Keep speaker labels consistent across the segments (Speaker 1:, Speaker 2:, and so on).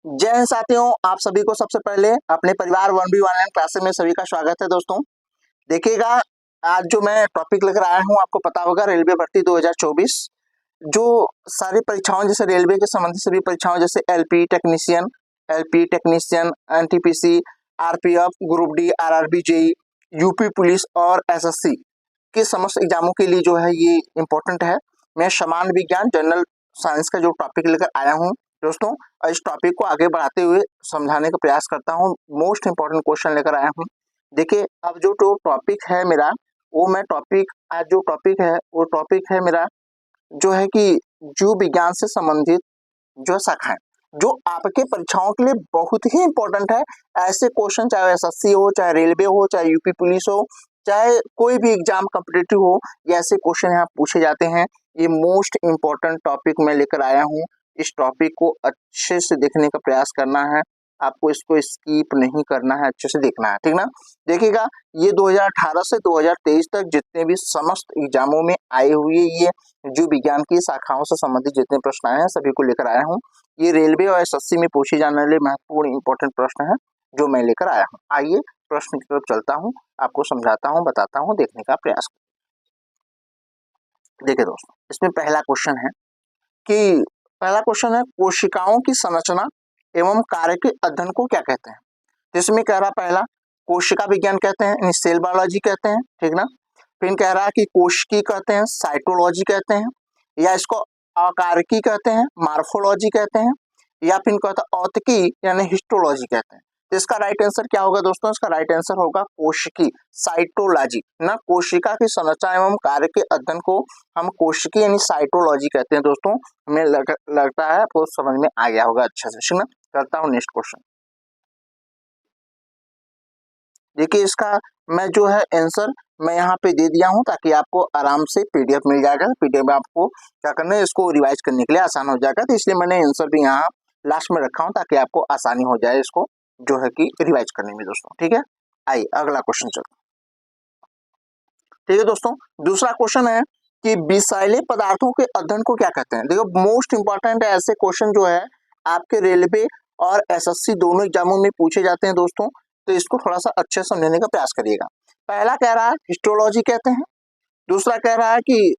Speaker 1: जय हिंद साथियों, आप सभी को सबसे पहले अपने परिवार 1B ऑनलाइन क्लासेस में सभी का स्वागत है। दोस्तों देखिएगा, आज जो मैं टॉपिक लेकर आया हूं आपको पता होगा, रेलवे भर्ती 2024। जो सारी परीक्षाओं जैसे रेलवे के संबंधित सभी परीक्षाओं जैसे LP technician, NTPC, RPF, group D, RRB, JE, UP police और एसएससी के समस्त एग्जामों के लिए जो है ये इम्पोर्टेंट है। मैं समान विज्ञान जनरल साइंस का जो टॉपिक लेकर आया हूँ दोस्तों, इस टॉपिक को आगे बढ़ाते हुए समझाने का प्रयास करता हूँ। मोस्ट इम्पोर्टेंट क्वेश्चन लेकर आया हूँ। देखिए, अब जो टॉपिक है मेरा, वो मैं टॉपिक आज जो टॉपिक है वो टॉपिक है मेरा जो है कि जीव विज्ञान से संबंधित जो शाखाएं जो आपके परीक्षाओं के लिए बहुत ही इंपॉर्टेंट है। ऐसे क्वेश्चन चाहे एसएससी हो, चाहे रेलवे हो, चाहे यूपी पुलिस हो, चाहे कोई भी एग्जाम कॉम्पिटिटिव हो, ये ऐसे क्वेश्चन यहाँ पूछे जाते हैं। ये मोस्ट इम्पोर्टेंट टॉपिक मैं लेकर आया हूँ। इस टॉपिक को अच्छे से देखने का प्रयास करना है, आपको इसको स्किप नहीं करना है, अच्छे से देखना है, ठीक ना। देखिएगा, ये 2018 से 2023 तक जितने भी समस्त एग्जामों में आए हुए ये जीव विज्ञान की शाखाओं से संबंधित जितने प्रश्न आए हैं सभी को लेकर आया हूँ। ये रेलवे और एसएससी में पूछे जाने वाले महत्वपूर्ण इंपॉर्टेंट प्रश्न है जो मैं लेकर आया हूँ। आइए प्रश्न की तरफ चलता हूँ, आपको समझाता हूँ, बताता हूँ, देखने का प्रयास। देखिए दोस्तों, इसमें पहला क्वेश्चन है कि कोशिकाओं की संरचना एवं कार्य के अध्ययन को क्या कहते हैं। जिसमें कह रहा पहला, कोशिका विज्ञान कहते हैं, सेल बायोलॉजी कहते हैं, ठीक ना। फिर कह रहा है कि कोशिकी कहते हैं, साइटोलॉजी कहते हैं, या इसको आकारकी कहते हैं, मार्फोलॉजी कहते हैं, या फिर कहता है औतकी यानी हिस्टोलॉजी कहते हैं। तो इसका राइट आंसर क्या होगा दोस्तों? इसका राइट आंसर होगा कोशिकी, साइटोलॉजी ना। कोशिका की संरचना एवं कार्य के अध्ययन को हम कोशिकी यानी साइटोलॉजी कहते हैं। दोस्तों हमें लगता है आपको समझ में आ गया होगा अच्छे से, ना। करता हूँ नेक्स्ट क्वेश्चन। देखिए, इसका मैं जो है आंसर मैं यहाँ पे दे दिया हूँ ताकि आपको आराम से पीडीएफ मिल जाएगा। पीडीएफ में आपको क्या करना है, इसको रिवाइज करने के लिए आसान हो जाएगा। तो इसलिए मैंने आंसर भी यहाँ लास्ट में रखा हूँ ताकि आपको आसानी हो जाए इसको जो है कि रिवाइज करने में दोस्तों, ठीक है। आइए अगला क्वेश्चन चलते, ठीक है दोस्तों। दूसरा क्वेश्चन है कि विषैले पदार्थों के अध्ययन को क्या कहते हैं। देखो, मोस्ट इंपॉर्टेंट ऐसे क्वेश्चन जो है आपके रेलवे और एसएससी दोनों एग्जामों में पूछे जाते हैं दोस्तों, तो इसको थोड़ा सा अच्छे से समझने का प्रयास करिएगा। पहला कह रहा है हिस्टोलॉजी कहते हैं, दूसरा कह रहा है कि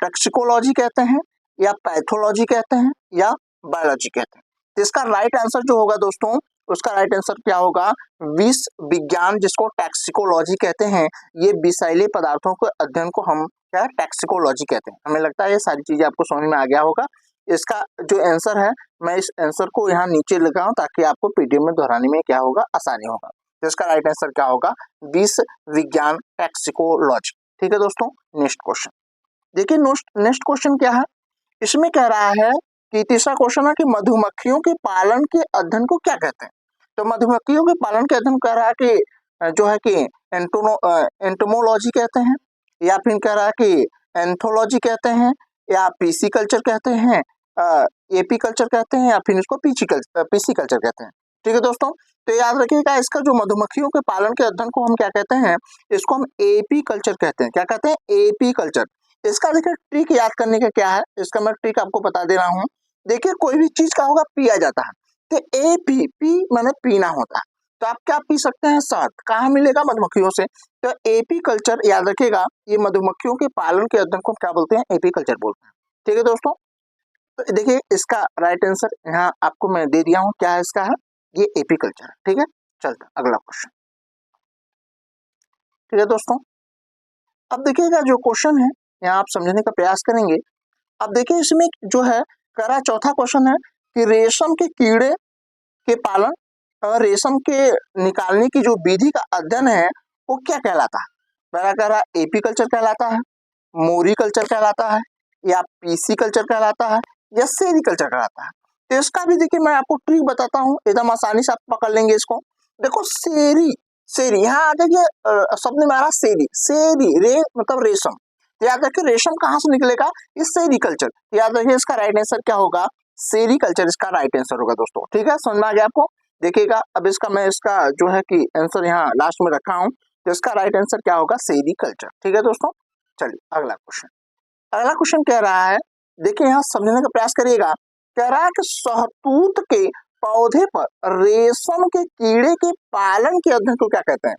Speaker 1: टॉक्सिकोलॉजी कहते हैं, या पैथोलॉजी कहते हैं, या बायोलॉजी कहते हैं। तो इसका राइट आंसर जो होगा दोस्तों, उसका राइट आंसर क्या होगा? विष विज्ञान, जिसको टॉक्सिकोलॉजी कहते हैं। ये विषैले पदार्थों के अध्ययन को हम क्या टॉक्सिकोलॉजी कहते हैं। हमें लगता है ये सारी चीजें आपको समझ में आ गया होगा। इसका जो आंसर है, मैं इस आंसर को यहाँ नीचे लिखा हूँ ताकि आपको पीडीएफ में दोहराने में क्या होगा, आसानी होगा। तो इसका राइट आंसर क्या होगा? विष विज्ञान टॉक्सिकोलॉजी, ठीक है दोस्तों। नेक्स्ट क्वेश्चन देखिए, नेक्स्ट क्वेश्चन क्या है, इसमें कह रहा है कि तीसरा क्वेश्चन है कि मधुमक्खियों के पालन के अध्ययन को क्या कहते हैं। तो मधुमक्खियों के पालन के अध्ययन कह रहा है कि जो है कि एंटोमोलॉजी कहते हैं, या फिर कह रहा है कि एंथोलॉजी कहते हैं, या पीसी कल्चर कहते हैं, एपी कल्चर कहते हैं, या फिर इसको पीसी कल्चर कहते हैं, ठीक है दोस्तों। तो याद रखिएगा, इसका जो मधुमक्खियों के पालन के अध्ययन को हम क्या कहते हैं, इसको हम एपी कल्चर कहते हैं। क्या कहते हैं? AP culture. इसका देखिए ट्रिक याद करने का क्या है, इसका मैं ट्रिक आपको बता दे रहा हूँ। देखिए, कोई भी चीज का होगा पिया जाता है, तो ए पी पी मैंने पीना होता है, तो आप क्या पी सकते हैं? शहद। कहाँ मिलेगा? मधुमक्खियों से। तो एपी कल्चर याद रखिएगा, ये मधुमक्खियों के पालन के अध्ययन को क्या बोलते हैं? एपी कल्चर बोलते हैं, ठीक है दोस्तों। तो देखिए, इसका राइट आंसर यहाँ आपको मैं दे दिया हूँ, क्या है इसका? है ये एपी कल्चर है, ठीक है। चलता अगला क्वेश्चन, ठीक है दोस्तों। अब देखिएगा, जो क्वेश्चन है यहाँ आप समझने का प्रयास करेंगे। अब देखिए, इसमें जो है करा चौथा क्वेश्चन है कि रेशम के कीड़े के पालन और रेशम के निकालने की जो विधि का अध्ययन है वो क्या कहलाता है। पहला कह रहा है एपी कल्चर कहलाता है, मोरी कल्चर कहलाता है, या पीसी कल्चर कहलाता है, या सेरी कल्चर कहलाता है। तो इसका भी देखिए मैं आपको ट्रिक बताता हूँ, एकदम आसानी से आप पकड़ लेंगे इसको। देखो, सेरी सेरी यहाँ आ देखिए, शब्द में आ रहा सेरी, सेरी रे मतलब रेशम। याद रखिए, रेशम कहाँ से निकलेगा? इस सेरीकल्चर। याद रखिए, इसका राइट आंसर क्या होगा? सेरीकल्चर इसका राइट आंसर होगा दोस्तों, ठीक है। समझ में आ गया आपको? देखिएगा, अब इसका मैं इसका जो है कि आंसर यहाँ लास्ट में रखा हूँ, तो इसका राइट आंसर क्या होगा? सेरीकल्चर, ठीक है दोस्तों। चलिए अगला क्वेश्चन। अगला क्वेश्चन कह रहा है, देखिए यहाँ समझने का प्रयास करिएगा। कह रहा है कि शहतूत के पौधे पर रेशम के कीड़े के पालन के अध्ययन को क्या कहते हैं?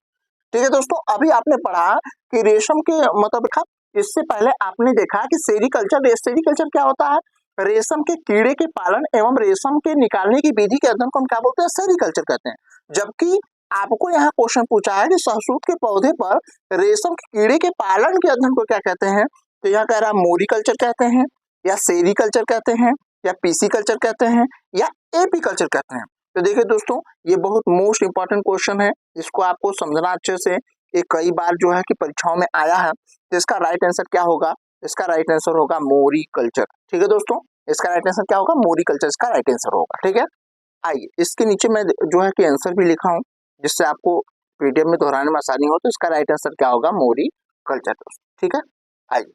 Speaker 1: ठीक है दोस्तों, अभी आपने पढ़ा कि रेशम के मतलब देखा, इससे पहले आपने देखा कि सेरीकल्चर, सेरीकल्चर क्या होता है? रेशम के कीड़े के पालन एवं रेशम के निकालने की विधि के अध्ययन को हम क्या बोलते हैं? सेरीकल्चर कहते हैं। जबकि आपको यहाँ क्वेश्चन पूछा है कि शहतूत के पौधे पर रेशम के कीड़े के पालन के अध्ययन को क्या कहते हैं? तो यहाँ कह रहा है मोरिकल्चर कहते हैं, या सेरीकल्चर कहते हैं, या पीसीकल्चर कहते हैं, या एपीकल्चर कहते हैं। तो देखिए दोस्तों, ये बहुत मोस्ट इंपॉर्टेंट क्वेश्चन है, इसको आपको समझना अच्छे से। ये कई बार जो है कि परीक्षाओं में आया है। तो इसका राइट आंसर क्या होगा? इसका राइट आंसर होगा मोरिकल्चर। ठीक है दोस्तों, इसका राइट आंसर क्या होगा? मोरिकल्चर इसका राइट आंसर होगा। ठीक है, आइए इसके नीचे मैं जो है कि आंसर भी लिखा हूँ, जिससे आपको पीडीएफ में दोहराने में आसानी हो। तो इसका राइट आंसर क्या होगा? मोरिकल्चर दोस्तों। ठीक है, आइए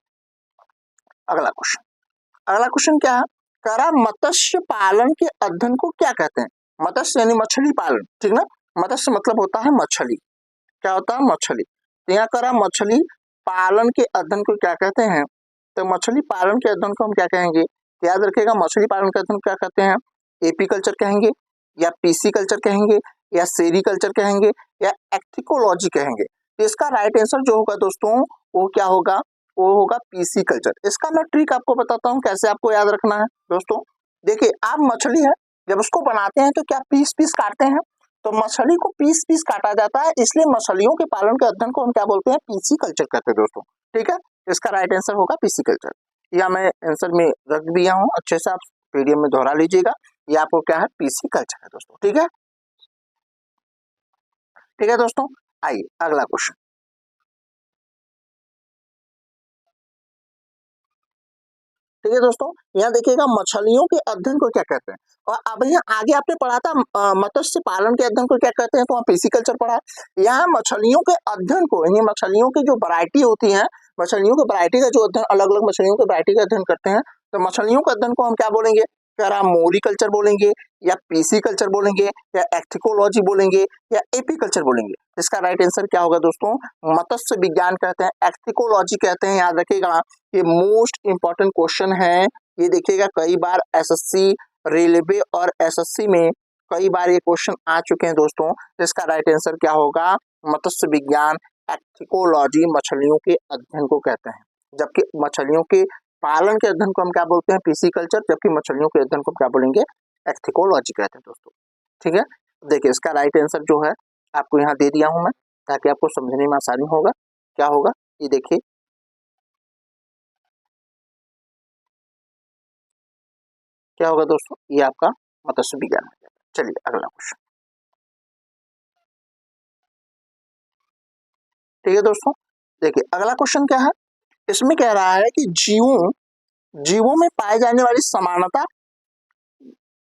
Speaker 1: अगला क्वेश्चन। अगला क्वेश्चन क्या है? करा मत्स्य पालन के अध्ययन को क्या कहते हैं? मत्स्य यानी मछली पालन, ठीक ना? मत्स्य मतलब होता है मछली, क्या होता है? मछली। तो यहाँ करा मछली पालन के अध्ययन को क्या कहते हैं? तो मछली पालन के अध्ययन को हम क्या कहेंगे? याद रखिएगा, मछली पालन के अध्ययन क्या कहते हैं? एपीकल्चर कहेंगे, या पीसी कल्चर कहेंगे, या सेरीकल्चर कहेंगे, या एक्टिकोलॉजी कहेंगे। तो इसका राइट आंसर जो होगा दोस्तों, वो क्या होगा? वो होगा पीसी कल्चर। इसका मैं ट्रिक आपको बताता हूँ कैसे आपको याद रखना है दोस्तों। देखिए, आप मछली है, जब उसको बनाते हैं तो क्या पीस पीस काटते हैं? तो मछली को पीस पीस काटा जाता है, इसलिए मछलियों के पालन के अध्ययन को हम क्या बोलते हैं? पीसी कल्चर कहते हैं दोस्तों। ठीक है, इसका राइट आंसर होगा पीसी कल्चर। या मैं आंसर में रख दिया हूँ, अच्छे से आप पीडीएफ में दोहरा लीजिएगा। ये आपको क्या है? पीसी कल्चर है दोस्तों। ठीक है, ठीक है दोस्तों, आइए अगला क्वेश्चन। ठीक है दोस्तों, यहाँ देखिएगा मछलियों के अध्ययन को क्या कहते हैं। और अब यहाँ आगे आपने पढ़ा था मत्स्य पालन के अध्ययन को क्या कहते हैं, तो वहाँ पिसिकल्चर पढ़ा। यहाँ मछलियों के अध्ययन को, यानी मछलियों की जो वैरायटी होती है, मछलियों की वैरायटी का जो अध्ययन, अलग अलग मछलियों की वैरायटी का अध्ययन करते हैं, तो मछलियों के अध्ययन को हम क्या बोलेंगे? क्या हम मोरिकल्चर बोलेंगे, या पीसी कल्चर बोलेंगे, या एक्टिकोलॉजी बोलेंगे, या एपीकल्चर बोलेंगे? इसका राइट आंसर क्या होगा दोस्तों? मत्स्य विज्ञान कहते हैं, एक्टिकोलॉजी कहते हैं। याद रखिएगा, ये मोस्ट इंपॉर्टेंट क्वेश्चन है। ये देखिएगा, कई बार एसएससी, रेलवे और एसएससी में कई बार ये क्वेश्चन आ चुके हैं दोस्तों। इसका राइट आंसर क्या होगा? मत्स्य विज्ञान, एक्टिकोलॉजी मछलियों के अध्ययन को कहते हैं। जबकि मछलियों के पालन के अध्ययन को हम क्या बोलते हैं? पिसिकल्चर। जबकि मछलियों के अध्ययन को क्या बोलेंगे? एक्टिकोलॉजी कहते हैं दोस्तों। ठीक है, देखिए इसका राइट आंसर जो है आपको यहाँ दे दिया हूं मैं, ताकि आपको समझने में आसानी होगा। क्या होगा ये देखिए, क्या होगा दोस्तों? ये आपका मत्स्य विज्ञान हो जाएगा। चलिए अगला क्वेश्चन। ठीक है दोस्तों, देखिए अगला क्वेश्चन क्या है। इसमें कह रहा है कि जीवों जीवों में पाए जाने वाली समानता,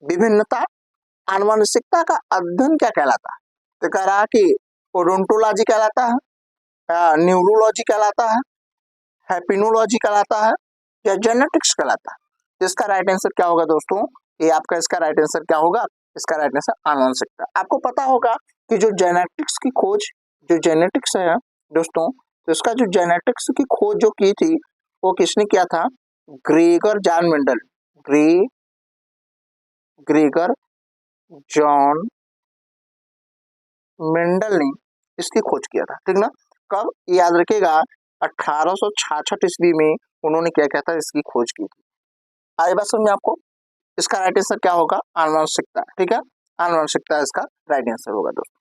Speaker 1: विभिन्नता, आनुवंशिकता का अध्ययन क्या कहलाता है? तो कह रहा है कि ओडोंटोलॉजी कहलाता है, न्यूरोलॉजी कहलाता है, हैपिनोलॉजी कहलाता है, या जेनेटिक्स कहलाता है? तो इसका राइट आंसर क्या होगा दोस्तों? ये आपका इसका राइट आंसर क्या होगा? इसका राइट आंसर आनुवंशिकता। आपको पता होगा कि जो जेनेटिक्स की खोज, जो जेनेटिक्स है दोस्तों, तो इसका जो जेनेटिक्स की खोज जो की थी, वो किसने किया था? Gregor John Mendel. Gregor John Mendel ने इसकी खोज किया था। ठीक ना? कब? याद रखिएगा, 1866 ईस्वी में उन्होंने क्या किया था? इसकी खोज की थी। आई बात समझ में आपको? इसका राइट आंसर क्या होगा? आनुवंशिकता। ठीक है, आनुवंशिकता इसका राइट आंसर होगा दोस्तों।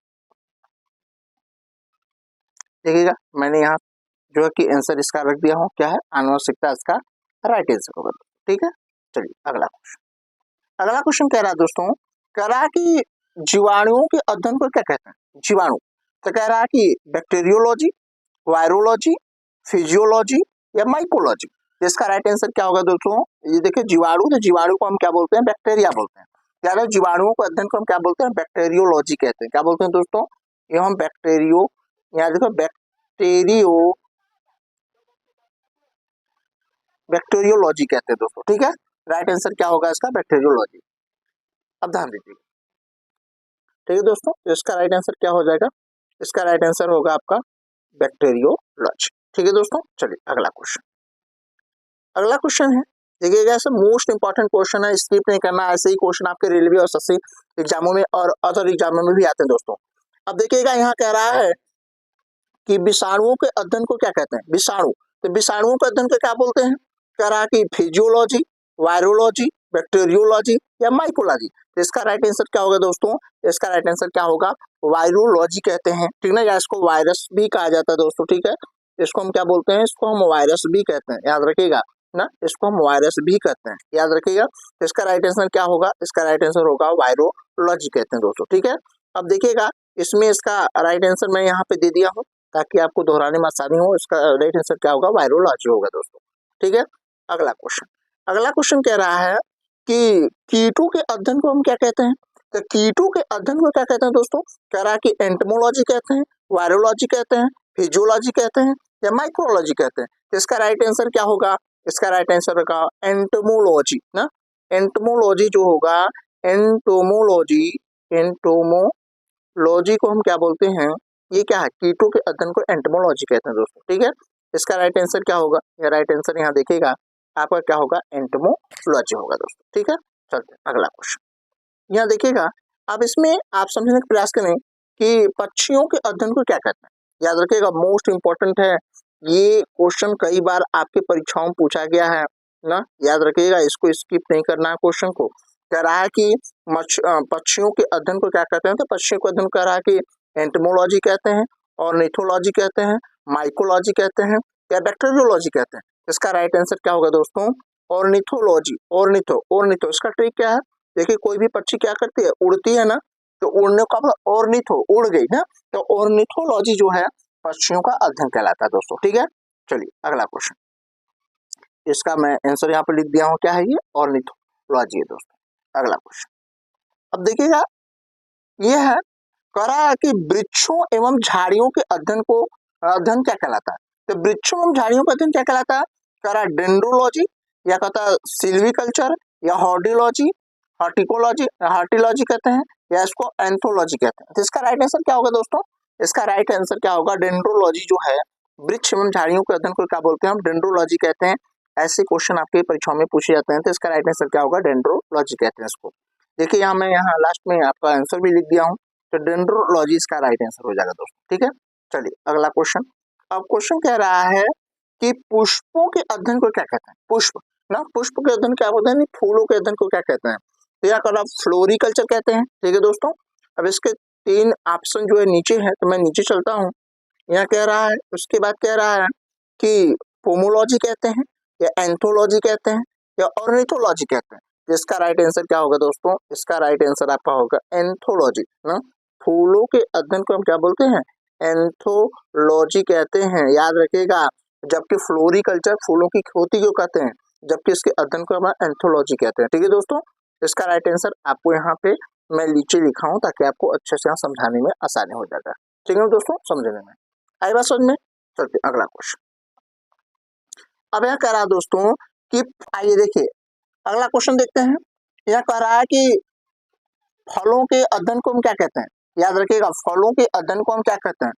Speaker 1: देखिएगा, मैंने यहाँ जो है कि आंसर इसका रख दिया हूँ, क्या है? आनुवंशिकता इसका राइट आंसर होगा। ठीक है, चलिए अगला क्वेश्चन। अगला क्वेश्चन कह रहा है दोस्तों, कह रहा है कि जीवाणुओं के अध्ययन को क्या कहते हैं? जीवाणु। तो कह रहा है कि बैक्टीरियोलॉजी, वायरोलॉजी, फिजियोलॉजी, या माइकोलॉजी? इसका राइट आंसर क्या होगा दोस्तों? ये देखिए, जीवाणु, तो जीवाणु को हम क्या बोलते हैं? बैक्टीरिया बोलते हैं। यानी जीवाणुओं के अध्ययन को हम क्या बोलते हैं? बैक्टीरियोलॉजी कहते हैं। क्या बोलते हैं दोस्तों? ये हम बैक्टीरियो, यहाँ देखो बैक्टीरियोलॉजी कहते हैं दोस्तों। ठीक है, राइट आंसर क्या होगा इसका? बैक्टीरियोलॉजी। अब ध्यान दीजिए। ठीक है दोस्तों, तो इसका राइट आंसर क्या हो जाएगा? इसका राइट आंसर होगा आपका बैक्टीरियोलॉजी। ठीक है दोस्तों, चलिए अगला क्वेश्चन। अगला क्वेश्चन है, देखिएगा ऐसे मोस्ट इंपॉर्टेंट क्वेश्चन है, स्किप नहीं करना, ऐसे ही क्वेश्चन आपके रेलवे और एसएससी एग्जामों में और अदर एग्जामों में भी आते हैं दोस्तों। अब देखिएगा यहाँ कह रहा है कि विषाणुओं के अध्ययन को क्या कहते हैं, विषाणु, तो विषाणुओं के अध्ययन को क्या बोलते हैं, कह रहा है कि फिजियोलॉजी, वायरोलॉजी, बैक्टीरियोलॉजी या माइकोलॉजी। तो इसका राइट आंसर क्या होगा दोस्तों, इसका राइट आंसर क्या होगा, वायरोलॉजी कहते हैं, ठीक ना, या इसको वायरस भी कहा जाता है दोस्तों, ठीक है, इसको हम क्या बोलते हैं, इसको हम वायरस भी कहते हैं, याद रखिएगा ना, इसको हम वायरस भी कहते हैं, याद रखिएगा। तो इसका राइट आंसर क्या होगा, इसका राइट आंसर होगा वायरोलॉजी कहते हैं दोस्तों, ठीक है। अब देखिएगा इसमें इसका राइट आंसर मैं यहाँ पे दे दिया हूँ ताकि आपको दोहराने में आसानी हो, इसका राइट आंसर क्या होगा, वायरोलॉजी होगा दोस्तों, ठीक है। अगला क्वेश्चन, अगला क्वेश्चन कह रहा है कि कीटों के अध्ययन को हम क्या कहते हैं, तो कीटों के अध्ययन को क्या कहते हैं दोस्तों, कह रहा है कि एंटोमोलॉजी कहते हैं, वायरोलॉजी कहते हैं, फिजियोलॉजी कहते हैं या माइक्रोलॉजी कहते हैं। तो इसका राइट आंसर क्या होगा, इसका राइट आंसर होगा एंटोमोलॉजी ना, एंटोमोलॉजी जो होगा, एंटोमोलॉजी, एंटोमोलॉजी को हम क्या बोलते हैं, ये क्या है, कीटों के अध्ययन को एंटोमोलॉजी कहते हैं दोस्तों, ठीक है। इसका राइट आंसर क्या होगा, या राइट आंसर यहाँ देखिएगा आपका क्या होगा, एंटोमोलॉजी होगा दोस्तों, ठीक है। चलते हैं अगला क्वेश्चन, यहाँ देखिएगा, अब इसमें आप समझने का प्रयास करें कि पक्षियों के अध्ययन को क्या कहते हैं, याद रखिएगा मोस्ट इंपॉर्टेंट है ये क्वेश्चन, कई बार आपके परीक्षाओं में पूछा गया है ना, याद रखिएगा, इसको स्किप नहीं करना है क्वेश्चन को। कह रहा है कि पक्षियों के अध्ययन को क्या कहते हैं, तो पक्षियों के अध्ययन कह रहा है कि एंटोमोलॉजी कहते हैं, ऑर्निथोलॉजी कहते हैं, माइकोलॉजी कहते हैं या बैक्टीरियोलॉजी कहते हैं। इसका राइट आंसर क्या होगा दोस्तों, ऑर्निथोलॉजी, ऑर्निथो इसका ट्रिक क्या है, देखिए कोई भी पक्षी क्या करती है, उड़ती है ना, तो उड़ने का मतलब ऑर्निथो, उड़ गई ना, तो ऑर्निथोलॉजी जो है पक्षियों का अध्ययन कहलाता है दोस्तों, ठीक है। चलिए अगला क्वेश्चन, इसका मैं आंसर यहाँ पर लिख दिया हूँ, क्या है ये, ऑर्निथोलॉजी है दोस्तों। अगला क्वेश्चन, अब देखिएगा ये है, कह रहा है कि वृक्षों एवं झाड़ियों के अध्ययन क्या कहलाता है, तो वृक्षों एवं झाड़ियों का अध्ययन क्या कहलाता है, कह रहा है डेंड्रोलॉजी या कहता है सिल्वीकल्चर या हॉर्टिलॉजी, हार्टिलॉजी कहते हैं या इसको एंथोलॉजी कहते हैं। तो इसका राइट आंसर क्या होगा दोस्तों, इसका राइट आंसर क्या होगा, डेंड्रोलॉजी जो है, वृक्ष एवं झाड़ियों के अध्ययन को क्या बोलते हैं, हम डेंड्रोलॉजी कहते हैं। ऐसे क्वेश्चन आपके परीक्षाओं में पूछे जाते हैं, तो इसका राइट आंसर क्या होगा, डेंड्रोलॉजी कहते हैं इसको। देखिए यहाँ मैं यहाँ लास्ट में आपका आंसर भी लिख दिया हूँ, तो डेंड्रोलॉजी इसका राइट आंसर हो जाएगा दोस्तों, ठीक है। चलिए अगला क्वेश्चन, अब क्वेश्चन कह रहा है कि पुष्पों के अध्ययन को क्या कहते हैं, पुष्प ना, पुष्प के अध्ययन क्या होता है, फूलों के अध्ययन को क्या कहते हैं, तो यहाँ कर फ्लोरिकल्चर कहते हैं, ठीक है दोस्तों। अब इसके तीन ऑप्शन जो है नीचे है, तो मैं नीचे चलता हूँ, यहाँ कह रहा है, उसके बाद कह रहा है कि पोमोलॉजी कहते हैं या एंथोलॉजी कहते हैं या ऑर्निथोलॉजी कहते हैं। इसका राइट आंसर क्या होगा दोस्तों, इसका राइट आंसर आपका होगा एंथोलॉजी ना, फूलों के अध्ययन को हम क्या बोलते हैं, एंथोलॉजी कहते हैं, याद रखिएगा। जबकि फ्लोरिकल्चर फूलों की खेती को कहते हैं, जबकि इसके अध्ययन को हम एंथोलॉजी कहते हैं, ठीक है दोस्तों। इसका राइट आंसर आपको यहाँ पे मैं नीचे लिखा हूँ ताकि आपको अच्छे से यहाँ समझाने में आसानी हो जाएगा, ठीक है दोस्तों, समझने में आई बात समझ में। चलते अगला क्वेश्चन, अब यहाँ कह रहा है दोस्तों कि आइए देखिए अगला क्वेश्चन देखते हैं। यह कह रहा है कि फलों के अध्ययन को हम क्या कहते हैं, याद रखिएगा फलों के अध्ययन को हम क्या कहते हैं,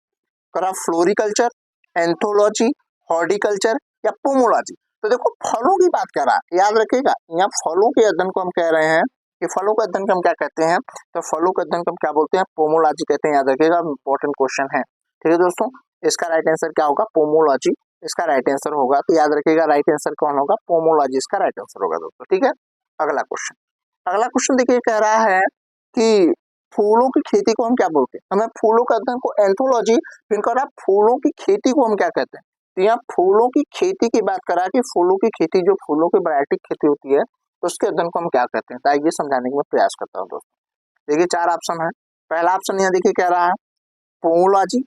Speaker 1: कह रहा फ्लोरिकल्चर, एंथोलॉजी, हॉर्टिकल्चर या पोमोलॉजी। तो देखो फलों की बात कर रहा है, याद रखिएगा यहाँ फलों के अध्ययन को हम कह रहे हैं कि फलों के अध्ययन को हम क्या कहते हैं, तो फलों के अध्ययन को हम क्या बोलते हैं, पोमोलॉजी कहते हैं, याद रखिएगा इंपॉर्टेंट क्वेश्चन है, ठीक है दोस्तों। इसका राइट आंसर क्या होगा, पोमोलॉजी इसका राइट आंसर होगा, तो याद रखिएगा राइट आंसर कौन होगा, पोमोलॉजी इसका राइट आंसर होगा दोस्तों, ठीक है। अगला क्वेश्चन, अगला क्वेश्चन देखिए कह रहा है कि फूलों की खेती को हम क्या बोलते हैं, हमें फूलों का अध्ययन को एंथोलॉजी, फिर कह रहा फूलों की खेती को हम क्या कहते हैं, तो यहाँ फूलों की खेती की बात करा कि फूलों की खेती जो फूलों की वैरायटी खेती होती है उसके अध्ययन को हम क्या कहते हैं, तो आइए समझाने का मैं प्रयास करता हूँ दोस्तों। देखिए चार ऑप्शन है, पहला ऑप्शन यहाँ देखिए कह रहा है पोमोलॉजी,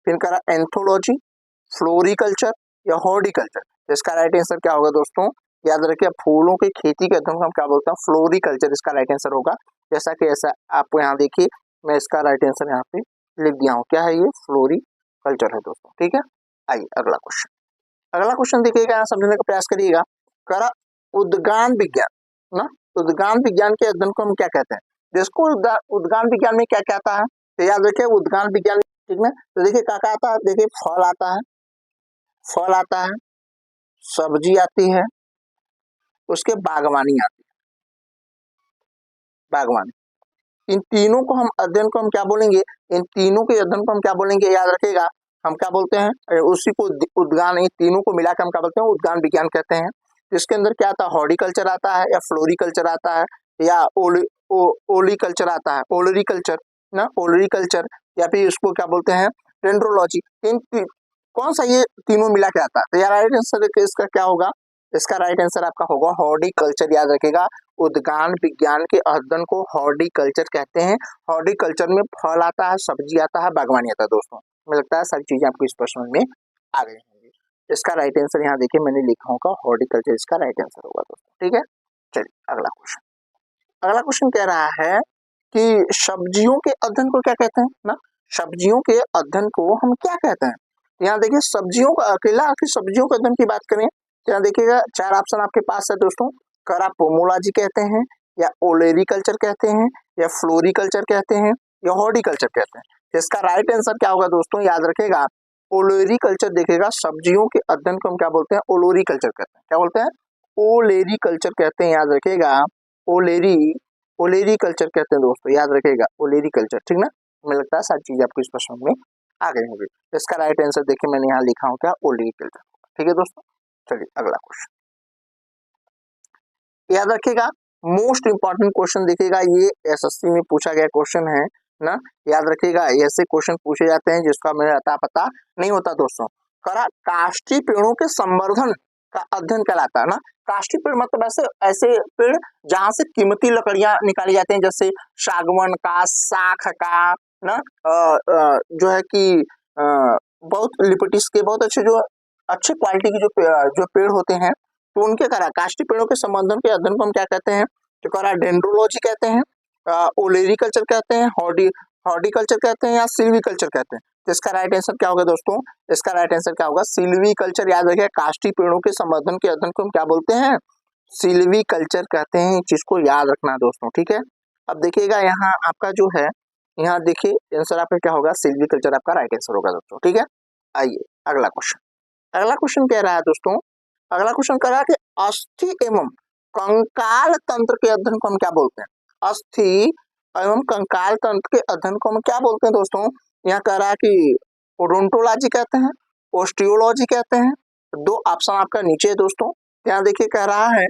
Speaker 1: फिर कह रहा एंथोलॉजी, फ्लोरिकल्चर या हॉर्टिकल्चर। इसका राइट आंसर क्या होगा दोस्तों, याद रखिए फूलों की खेती के अध्ययन को हम क्या बोलते हैं, फ्लोरिकल्चर इसका राइट आंसर होगा। जैसा कि ऐसा आपको यहाँ देखिए मैं इसका राइट आंसर यहाँ पे लिख दिया हूँ, क्या है ये, फ्लोरिकल्चर है दोस्तों, ठीक है। आइए अगला क्वेश्चन, अगला क्वेश्चन देखिएगा, यहाँ समझने का प्रयास करिएगा। करा उद्यान विज्ञान ना, उद्यान विज्ञान के अध्ययन को हम क्या कहते हैं, जिसको उद्यान विज्ञान में क्या क्या आता है, तो याद रखिए उद्यान विज्ञान, ठीक है। तो देखिए क्या क्या आता है, देखिए फल आता है, फल आता है, सब्जी आती है, उसके बागवानी आती है, बागवानी। इन तीनों को हम अध्ययन को हम क्या बोलेंगे, इन तीनों के अध्ययन को हम क्या बोलेंगे, याद रखिएगा, हम क्या बोलते हैं, उसी को उद्यान, इन तीनों को मिलाकर हम क्या बोलते हैं, उद्यान विज्ञान कहते हैं। इसके अंदर क्या आता है, हॉर्टिकल्चर आता है या फ्लोरिकल्चर आता है या ओलिकल्चर आता है, ओलरिकल्चर ना, ओलरिकल्चर, या फिर इसको क्या बोलते हैं, डेंड्रोलॉजी। कौन सा ये तीनों मिला के आता है, तो यार राइट आंसर इसका क्या होगा, इसका राइट आंसर आपका होगा हॉर्टिकल्चर। याद रखिएगा, उद्यान विज्ञान के अध्ययन को हॉर्टिकल्चर कहते हैं। हॉर्टिकल्चर में फल आता है, सब्जी आता है, बागवानी आता है। दोस्तों मुझे लगता है सारी चीजें आपको इस प्रश्न में आ गई होंगी। इसका राइट आंसर यहाँ देखिए मैंने लिखा होगा हॉर्टिकल्चर, इसका राइट आंसर होगा दोस्तों। ठीक है, चलिए अगला क्वेश्चन। अगला क्वेश्चन कह रहा है कि सब्जियों के अध्ययन को क्या कहते हैं ना, सब्जियों के अध्ययन को हम क्या कहते हैं। यहाँ देखिए सब्जियों का अकेला, आखिर सब्जियों के अध्ययन की बात करें तो यहाँ देखिएगा 4 ऑप्शन आपके पास है दोस्तों। करा पोमोलॉजी कहते हैं, या ओलेरिकल्चर कहते हैं, या फ्लोरिकल्चर कहते हैं, या हॉर्टिकल्चर कहते हैं। इसका राइट आंसर क्या होगा दोस्तों, याद रखेगा ओलेरिकल्चर। देखिएगा सब्जियों के अध्ययन को हम क्या बोलते हैं, ओलोरिकल्चर कहते हैं। क्या बोलते हैं, ओलेरिकल्चर कहते हैं। याद रखेगा ओलेरिकल्चर कहते हैं दोस्तों, याद रखेगा ओलेरिकल्चर। ठीक ना, मुझे लगता है सारी चीजें आपको इस प्रश्न में आ गई होगी। इसका राइट आंसर देखिए मैंने यहाँ लिखा हूँ क्या, ओलेरिकल्चर। ठीक है दोस्तों, चलिए अगला क्वेश्चन। याद रखिएगा मोस्ट इंपॉर्टेंट क्वेश्चन देखिएगा, ये एसएससी में पूछा गया क्वेश्चन है ना। याद रखिएगा ऐसे क्वेश्चन पूछे जाते हैं जिसका मेरे अता पता नहीं होता दोस्तों। करा काष्ठी पेड़ों के संवर्धन का अध्ययन कहलाता है ना। काष्ठी पेड़ मतलब ऐसे पेड़ जहां से कीमती लकड़ियां निकाली जाती हैं, जैसे सागवन का, साख का ना, जो है कि बहुत लिपटिस के बहुत अच्छे क्वालिटी की जो पेड़ होते हैं, तो उनके करा काष्ठी पेड़ों के संवर्धन के अध्ययन को हम क्या कहते हैं, तो करा डेंड्रोलॉजी कहते हैं, ओलेरिकल्चर कहते हैं, हॉर्टिकल्चर कहते हैं, या सिल्वीकल्चर कहते हैं। तो इसका राइट आंसर क्या होगा दोस्तों, इसका राइट आंसर क्या होगा, सिल्वीकल्चर। याद रखिए काष्ठी पेड़ों के संवर्धन के अध्ययन को हम क्या बोलते हैं, सिल्वीकल्चर कहते हैं। इस चीज को याद रखना दोस्तों। ठीक है, अब देखिएगा यहाँ आपका जो है, यहाँ देखिए आंसर आपका क्या होगा, सिल्वीकल्चर आपका राइट आंसर होगा दोस्तों। ठीक है, आइए अगला क्वेश्चन। अगला क्वेश्चन कह रहा है दोस्तों, अगला क्वेश्चन कह रहा है कि अस्थि एवं कंकाल तंत्र के अध्ययन को हम क्या बोलते हैं, अस्थि एवं कंकाल तंत्र के अध्ययन को हम क्या बोलते हैं दोस्तों। यहाँ कह रहा है कि ओडोंटोलॉजी कहते हैं, ओस्टियोलॉजी कहते हैं। 2 ऑप्शन आपका नीचे है दोस्तों। यहाँ देखिए कह रहा है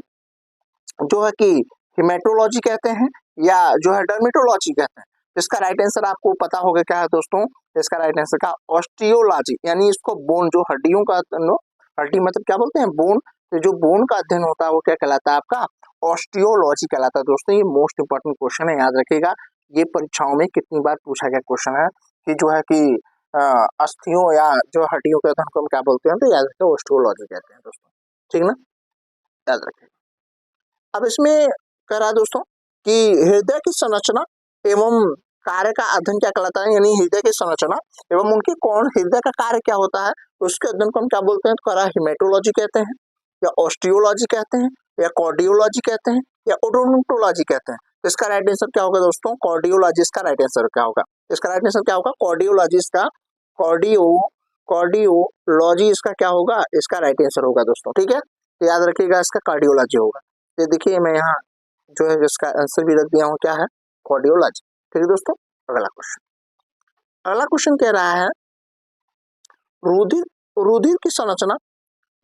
Speaker 1: जो है कि हिमेटोलॉजी कहते हैं, या जो है डर्मेटोलॉजी कहते हैं। इसका राइट आंसर आपको पता होगा क्या है दोस्तों, इसका राइट आंसर का ऑस्टियोलॉजी, यानी इसको बोन, जो हड्डियों का, हड्डी मतलब क्या बोलते हैं, बोन, तो जो बोन का अध्ययन होता है वो क्या कहलाता है आपका, ऑस्टियोलॉजी कहलाता है दोस्तों। ये मोस्ट इंपॉर्टेंट क्वेश्चन है, याद रखिएगा। ये परीक्षाओं में कितनी बार पूछा गया क्वेश्चन है कि जो है कि अस्थियों या जो हड्डियों के अध्ययन को हम क्या बोलते हैं, तो याद रखिए ऑस्टियोलॉजी कहते हैं दोस्तों। ठीक ना, याद रखिए। अब इसमें कह रहा है दोस्तों कि हृदय की संरचना एवं कार्य का अध्ययन क्या कहलाता है, यानी हृदय की संरचना एवं उनके कौन, हृदय का कार्य क्या होता है, उसके अध्ययन को हम क्या बोलते हैं, तो कह रहा हिमेटोलॉजी कहते हैं, या ऑस्टियोलॉजी कहते हैं, या कार्डियोलॉजी कहते हैं, या ओडोंटोलॉजी कहते हैं। तो इसका राइट आंसर क्या होगा दोस्तों, कार्डियोलॉजी इसका राइट आंसर क्या होगा, इसका राइट आंसर क्या होगा, कार्डियोलॉजी इसका, कार्डियोलॉजी इसका क्या होगा, इसका राइट आंसर होगा दोस्तों। ठीक है, तो याद रखिएगा इसका कार्डियोलॉजी होगा। ये देखिए मैं यहाँ जो है इसका आंसर भी रख दिया हूँ, क्या है, कार्डियोलॉजी। ठीक है दोस्तों, अगला क्वेश्चन। अगला क्वेश्चन कह रहा है रुधिर रुधिर की संरचना,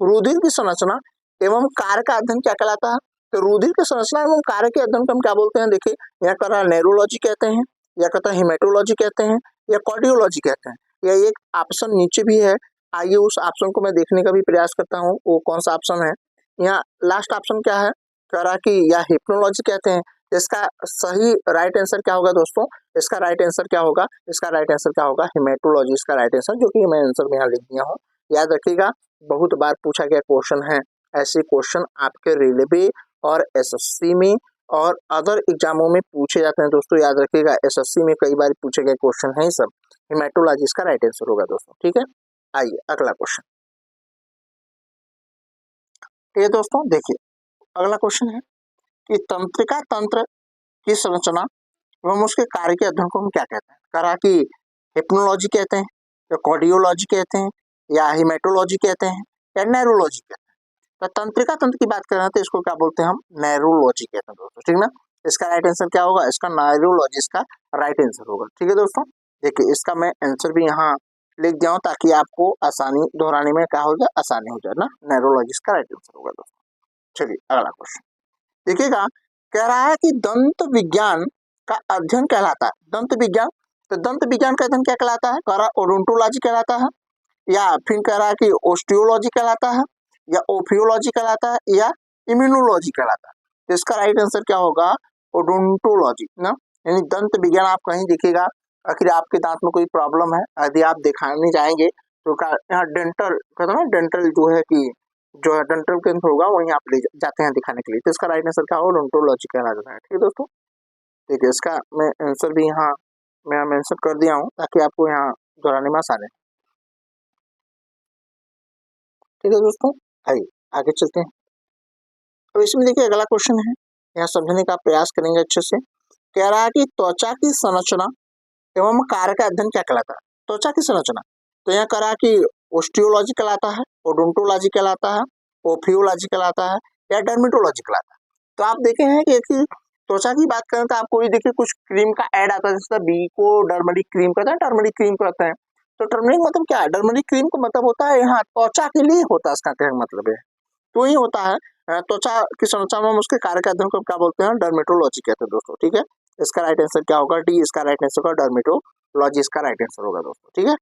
Speaker 1: रुधिर की संरचना एवं कार्य का अध्ययन क्या कहलाता है। तो रुधिर की संरचना एवं कार्य के अध्ययन को हम क्या बोलते हैं, देखिए यहाँ कर रहा नेरोलॉजी कहते हैं, या कहता है हिमेटोलॉजी कहते हैं, या कार्डियोलॉजी कहते हैं। या एक ऑप्शन नीचे भी है, आइए उस ऑप्शन को मैं देखने का भी प्रयास करता हूँ, वो कौन सा ऑप्शन है। यहाँ लास्ट ऑप्शन क्या है, कह रहा कि या हिप्नोलॉजी कहते हैं। इसका सही राइट आंसर क्या होगा दोस्तों, इसका राइट आंसर क्या होगा, इसका राइट आंसर क्या होगा, हिमेटोलॉजी इसका राइट आंसर, जो कि मैं आंसर में यहाँ लिख दिया हूँ। याद रखिएगा बहुत बार पूछा गया क्वेश्चन है, ऐसे क्वेश्चन आपके रेलवे और एसएससी में और अदर एग्जामों में पूछे जाते हैं दोस्तों। याद रखिएगा एसएससी में कई बार पूछे गए क्वेश्चन है सब। हिमेटोलॉजी इसका राइट आंसर होगा दोस्तों। ठीक है, आइए अगला क्वेश्चन। ये दोस्तों देखिए अगला क्वेश्चन है कि तंत्रिका तंत्र की संरचना एवं उसके कार्य के अध्ययन को हम क्या कहते हैं। करा कि हिप्नोलॉजी कहते हैं, या कार्डियोलॉजी कहते हैं, या हिमेटोलॉजी कहते हैं, या नेरोलॉजी कहते हैं। तो तंत्रिका तंत्र की बात कर रहे हैं तो इसको क्या बोलते हैं हम, नैरोलॉजी कहते हैं दोस्तों, ठीक ना। इसका राइट आंसर क्या होगा, इसका नैरोलॉजी इसका राइट आंसर होगा, ठीक है दोस्तों। देखिए इसका मैं आंसर भी यहाँ लिख दिया हूँ ताकि आपको आसानी दोहराने में क्या हो जाए, आसानी हो जाए ना, नैरोलॉजी इसका राइट आंसर होगा दोस्तों। चलिए अगला क्वेश्चन देखिएगा, कह रहा है कि दंत विज्ञान का अध्ययन कहलाता है, दंत विज्ञान, तो दंत विज्ञान का अध्ययन क्या कहलाता है, कह रहा है ओडोंटोलॉजी कहलाता है, या फिर कह रहा है कि ऑस्टियोलॉजी कहलाता है, या ओफियोलॉजी कहलाता है, या इम्यूनोलॉजी कहलाता है। तो इसका राइट आंसर क्या होगा, ओडोंटोलॉजी ना, यानी दंत विज्ञान। आप कहीं देखिएगा आखिर आपके दांत में कोई प्रॉब्लम है, यदि आप दिखाने जाएंगे तो यहाँ डेंटल कहते हैं ना, डेंटल जो है कि जो है डेंटल केंद्र होगा वहीं आप ले जाते हैं दिखाने के लिए, तो इसका राइट आंसर क्या होगा, ओडोंटोलॉजी कहलाता है, ठीक है दोस्तों। देखिए इसका मैं आंसर भी यहाँ मैं मेंशन कर दिया हूँ ताकि आपको यहाँ दोहराने में आसानी, ठीक है दोस्तों। आइए आगे चलते हैं। तो इसमें देखिए अगला क्वेश्चन है, यहाँ समझने का प्रयास करेंगे अच्छे से। कह रहा है कि त्वचा की संरचना एवं कार्य का अध्ययन क्या कहलाता है, त्वचा की संरचना, तो यहाँ कह रहा है कि ऑस्टियोलॉजी कहलाता है, ओडोंटोलॉजी कहलाता है, ओफियोलॉजी कहलाता है, या डर्मेटोलॉजी कहलाता है। तो आप देखे हैं कि त्वचा की बात करें तो आपको भी देखिए कुछ क्रीम का ऐड आता है, जैसे बी को टर्मरिक क्रीम कहते हैं, टर्मरिक क्रीम कहते हैं। तो टर्मरिक मतलब क्या है, टर्मरिक क्रीम का मतलब होता है यहाँ त्वचा के लिए होता है, इसका क्या मतलब है, तो ही होता है त्वचा की संरचना में उसके कार्य का अध्ययन को क्या बोलते हैं, डर्मेटोलॉजी कहते हैं दोस्तों, ठीक है। इसका राइट आंसर क्या होगा, डी इसका राइट आंसर होगा, डर्मेटोलॉजी इसका राइट आंसर होगा दोस्तों, ठीक है।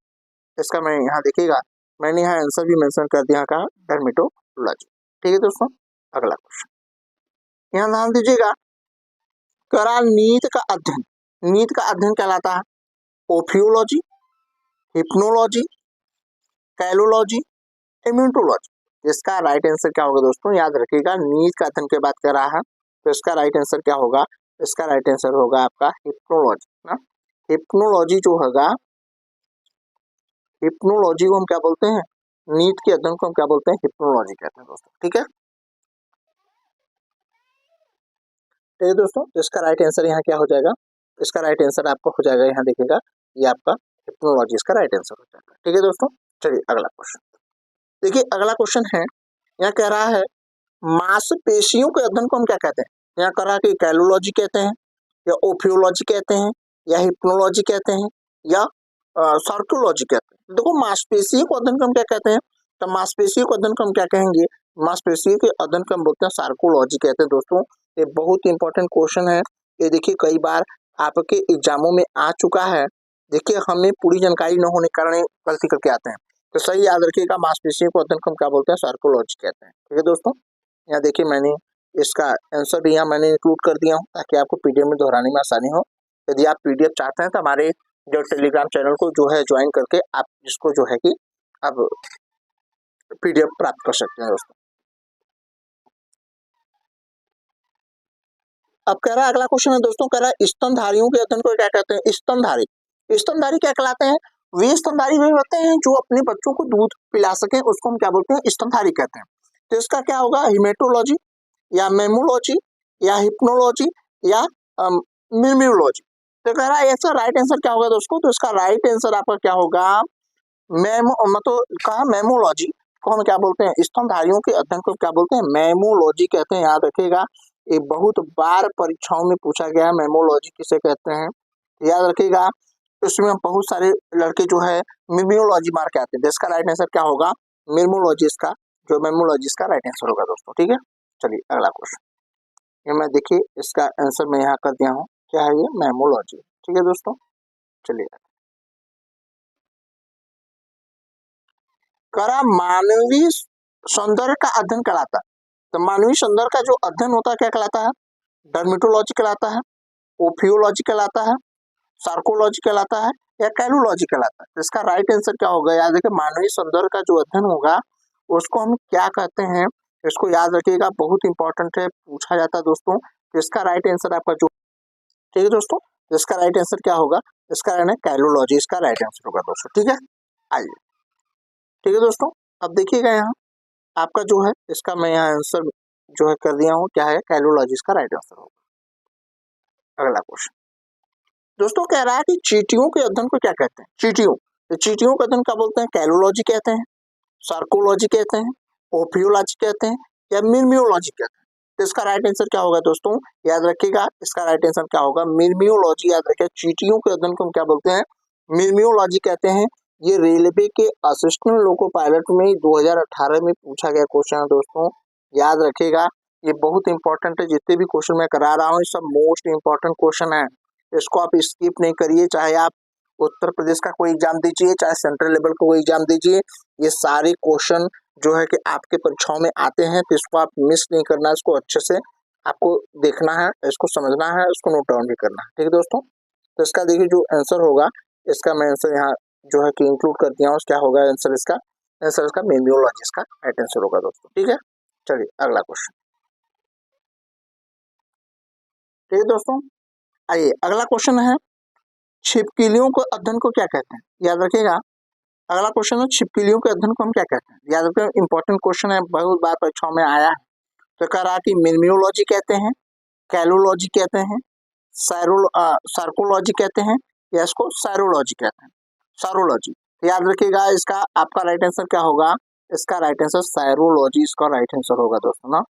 Speaker 1: इसका मैं यहाँ देखिएगा मैंने यहाँ आंसर भी मेंशन कर दिया, कहा डर्मेटोलॉजी, ठीक है दोस्तों। अगला क्वेश्चन यहाँ ध्यान दीजिएगा, करा नीट का अध्ययन, नीट का अध्ययन कहलाता है ओफियोलॉजी, हिप्नोलॉजी, कैलोलॉजी, इम्यूनोलॉजी। इसका राइट आंसर क्या होगा दोस्तों, याद रखिएगा नीट का अध्ययन की बात कर रहा है तो इसका राइट आंसर क्या होगा, इसका राइट आंसर होगा आपका हिप्नोलॉजी ना। हिप्नोलॉजी जो होगा, हिप्नोलॉजी को हम क्या बोलते हैं, नीट के अध्ययन को हम क्या बोलते हैं, हिप्नोलॉजी कहते हैं दोस्तों, ठीक है। तो दोस्तों इसका राइट आंसर यहाँ क्या हो जाएगा, इसका राइट आंसर आपका हो जाएगा, यहाँ देखिएगा ये आपका हिप्नोलॉजी इसका राइट आंसर हो जाएगा, ठीक है दोस्तों। चलिए अगला क्वेश्चन देखिए, अगला क्वेश्चन है, यहाँ कह रहा है मांसपेशियों के अध्ययन को हम क्या कहते हैं, यहाँ कह रहा है कि कैलोलॉजी कहते हैं, या ओफियोलॉजी कहते हैं, या हिप्नोलॉजी कहते हैं, या सार्कोलॉजी कहते हैं। देखो मांसपेशियों को अध्ययन को हम क्या कहते हैं, तो मांसपेशियों को अध्ययन को हम क्या कहेंगे, मांसपेशियों के अध्ययन को हम बोलते हैं सार्कोलॉजी कहते हैं दोस्तों। ये बहुत इंपॉर्टेंट क्वेश्चन है, ये देखिए कई बार आपके एग्जामों में आ चुका है। देखिए हमें पूरी जानकारी न होने के कारण गलती करके आते हैं, तो सही याद रखिएगा मांसपेशियों को अध्ययन को हम क्या बोलते हैं, सार्कोलॉजी कहते हैं, ठीक है दोस्तों। यहाँ देखिए मैंने इसका आंसर भी यहाँ मैंने इंक्लूड कर दिया हूँ ताकि आपको पीडीएफ में दोहराने में आसानी हो। यदि आप पीडीएफ चाहते हैं तो हमारे जो टेलीग्राम चैनल को जो है ज्वाइन करके आप इसको जो है कि आप पीडीएफ प्राप्त कर सकते हैं दोस्तों। अब कह रहा है अगला क्वेश्चन है दोस्तों, कह रहा है स्तनधारियों के अध्ययन को क्या कहते हैं, स्तनधारी, स्तनधारी क्या कहलाते हैं, वे स्तनधारी वे होते हैं जो अपने बच्चों को दूध पिला सके, उसको हम क्या बोलते हैं, स्तनधारी कहते हैं। तो इसका क्या होगा, हिमेटोलॉजी, या मेमोलॉजी, या हिप्नोलॉजी, या मिम्यूलॉजी। तो कह रहा है इसका राइट आंसर क्या होगा दोस्तों, तो इसका राइट आंसर आपका क्या होगा, मतलब कहा मेमोलॉजी को हम क्या बोलते हैं, स्तनधारियों के अध्ययन को क्या बोलते हैं, मेमोलॉजी कहते हैं। याद रखिएगा ये बहुत बार परीक्षाओं में पूछा गया है, मेमोलॉजी किसे कहते हैं, याद रखिएगा। इसमें बहुत सारे लड़के जो है मिम्यूलॉजी मार के आते हैं, इसका राइट आंसर क्या होगा, मिम्यूलॉजी इसका जो मेमोलॉजी इसका राइट आंसर होगा दोस्तों, ठीक है। चलिए अगला क्वेश्चन, ये मैं देखिए इसका आंसर मैं यहाँ कर दिया हूँ, क्या है ये, मेमोलॉजी, ठीक है दोस्तों। चलिए करा मानवीय सौंदर्य का अध्ययन कहलाता है, तो मानवीय सौंदर्य का जो अध्ययन होता है क्या कहलाता है, डर्मेटोलॉजी कहलाता है, ओफियोलॉजी कहलाता है, सार्कोलॉजी कहलाता है, या कैलोलॉजी कहलाता है। तो इसका राइट आंसर क्या होगा, याद रखिए मानवीय सौंदर्य का जो अध्ययन होगा उसको हम क्या कहते हैं, इसको याद रखिएगा, बहुत इंपॉर्टेंट है, पूछा जाता है दोस्तों। तो इसका राइट आंसर आपका जो, ठीक है दोस्तों, इसका राइट आंसर क्या होगा, इसका है कैलोलॉजी इसका राइट आंसर होगा दोस्तों, ठीक है। आइए ठीक है दोस्तों, अब देखिएगा यहाँ आपका जो है इसका मैं यहाँ आंसर जो है कर दिया हूँ, क्या है, कैलोलॉजी इसका राइट आंसर होगा। अगला क्वेश्चन दोस्तों कह रहा है कि चींटियों के अध्ययन को क्या कहते हैं, चींटियों, तो चींटियों के अध्ययन क्या बोलते हैं, कैलोलॉजी कहते हैं, सार्कोलॉजी कहते हैं, ओफियोलॉजी कहते हैं, या मिर्मियोलॉजी कहते हैं। तो इसका राइट आंसर क्या होगा दोस्तों, याद रखिएगा, इसका राइट आंसर क्या होगा, मिर्मियोलॉजी। याद रखिए, चींटियों के अध्ययन को हम क्या बोलते हैं, मिर्मियोलॉजी कहते हैं। ये रेलवे के असिस्टेंट लोको पायलट में 2018 में पूछा गया क्वेश्चन है दोस्तों, याद रखिएगा। ये बहुत इंपॉर्टेंट है, जितने भी क्वेश्चन मैं करा रहा हूँ ये सब मोस्ट इंपॉर्टेंट क्वेश्चन है, इसको आप स्किप नहीं करिए। चाहे आप उत्तर प्रदेश का कोई एग्जाम दीजिए, चाहे सेंट्रल लेवल का कोई एग्जाम दीजिए, ये सारे क्वेश्चन जो है कि आपके परीक्षाओं में आते हैं, तो इसको आप मिस नहीं करना, इसको अच्छे से आपको देखना है, इसको समझना है, इसको नोट डाउन भी करना है। ठीक है दोस्तों, तो इसका देखिए जो आंसर होगा, इसका मैं आंसर यहाँ जो है कि इंक्लूड कर दिया हूँ। क्या होगा आंसर इसका, आंसर इसका मिर्मियोलॉजी इसका राइट आंसर होगा दोस्तों। ठीक है, चलिए अगला क्वेश्चन। ठीक है दोस्तों, आइए अगला क्वेश्चन है, छिपकलियों को अध्ययन को क्या कहते हैं, याद रखिएगा। अगला क्वेश्चन है, छिपकलियों के अध्ययन को हम क्या कहते हैं, याद रखिए, इंपॉर्टेंट क्वेश्चन है, बहुत बार परीक्षाओं में आया है। तो कह रहा कि मिर्मियोलॉजी कहते हैं, कैलोलॉजी कहते हैं, सार्कोलॉजी कहते हैं, या इसको सायरोलॉजी कहते हैं, सारोलॉजी। तो याद रखिएगा, इसका आपका राइट आंसर क्या होगा, इसका राइट आंसर सायरोलॉजी इसका राइट आंसर होगा दोस्तों ना।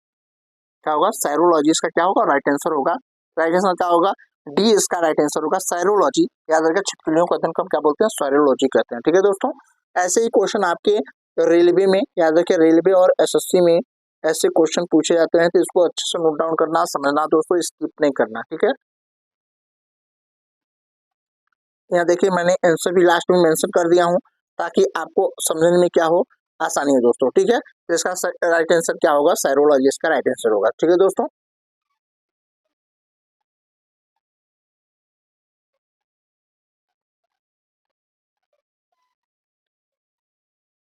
Speaker 1: क्या होगा, सायरोलॉजी इसका क्या होगा, राइट आंसर होगा। राइट आंसर क्या होगा, डी इसका राइट आंसर होगा, सायरोलॉजी। याद रखिए, छिपकलियों का अध्ययन को हम क्या बोलते हैं, सायरोलॉजी कहते हैं। ठीक है दोस्तों, ऐसे ही क्वेश्चन आपके रेलवे में, याद रखिए, रेलवे और एसएससी में ऐसे क्वेश्चन पूछे जाते हैं, तो इसको अच्छे से नोट डाउन करना, समझना दोस्तों, स्किप नहीं करना। ठीक है, यहाँ देखिए मैंने आंसर भी लास्ट में मेंशन कर दिया हूँ, ताकि आपको समझने में क्या हो, आसानी हो दोस्तों। ठीक है, तो इसका राइट आंसर क्या होगा, सायरोलॉजी इसका राइट आंसर होगा। ठीक है दोस्तों,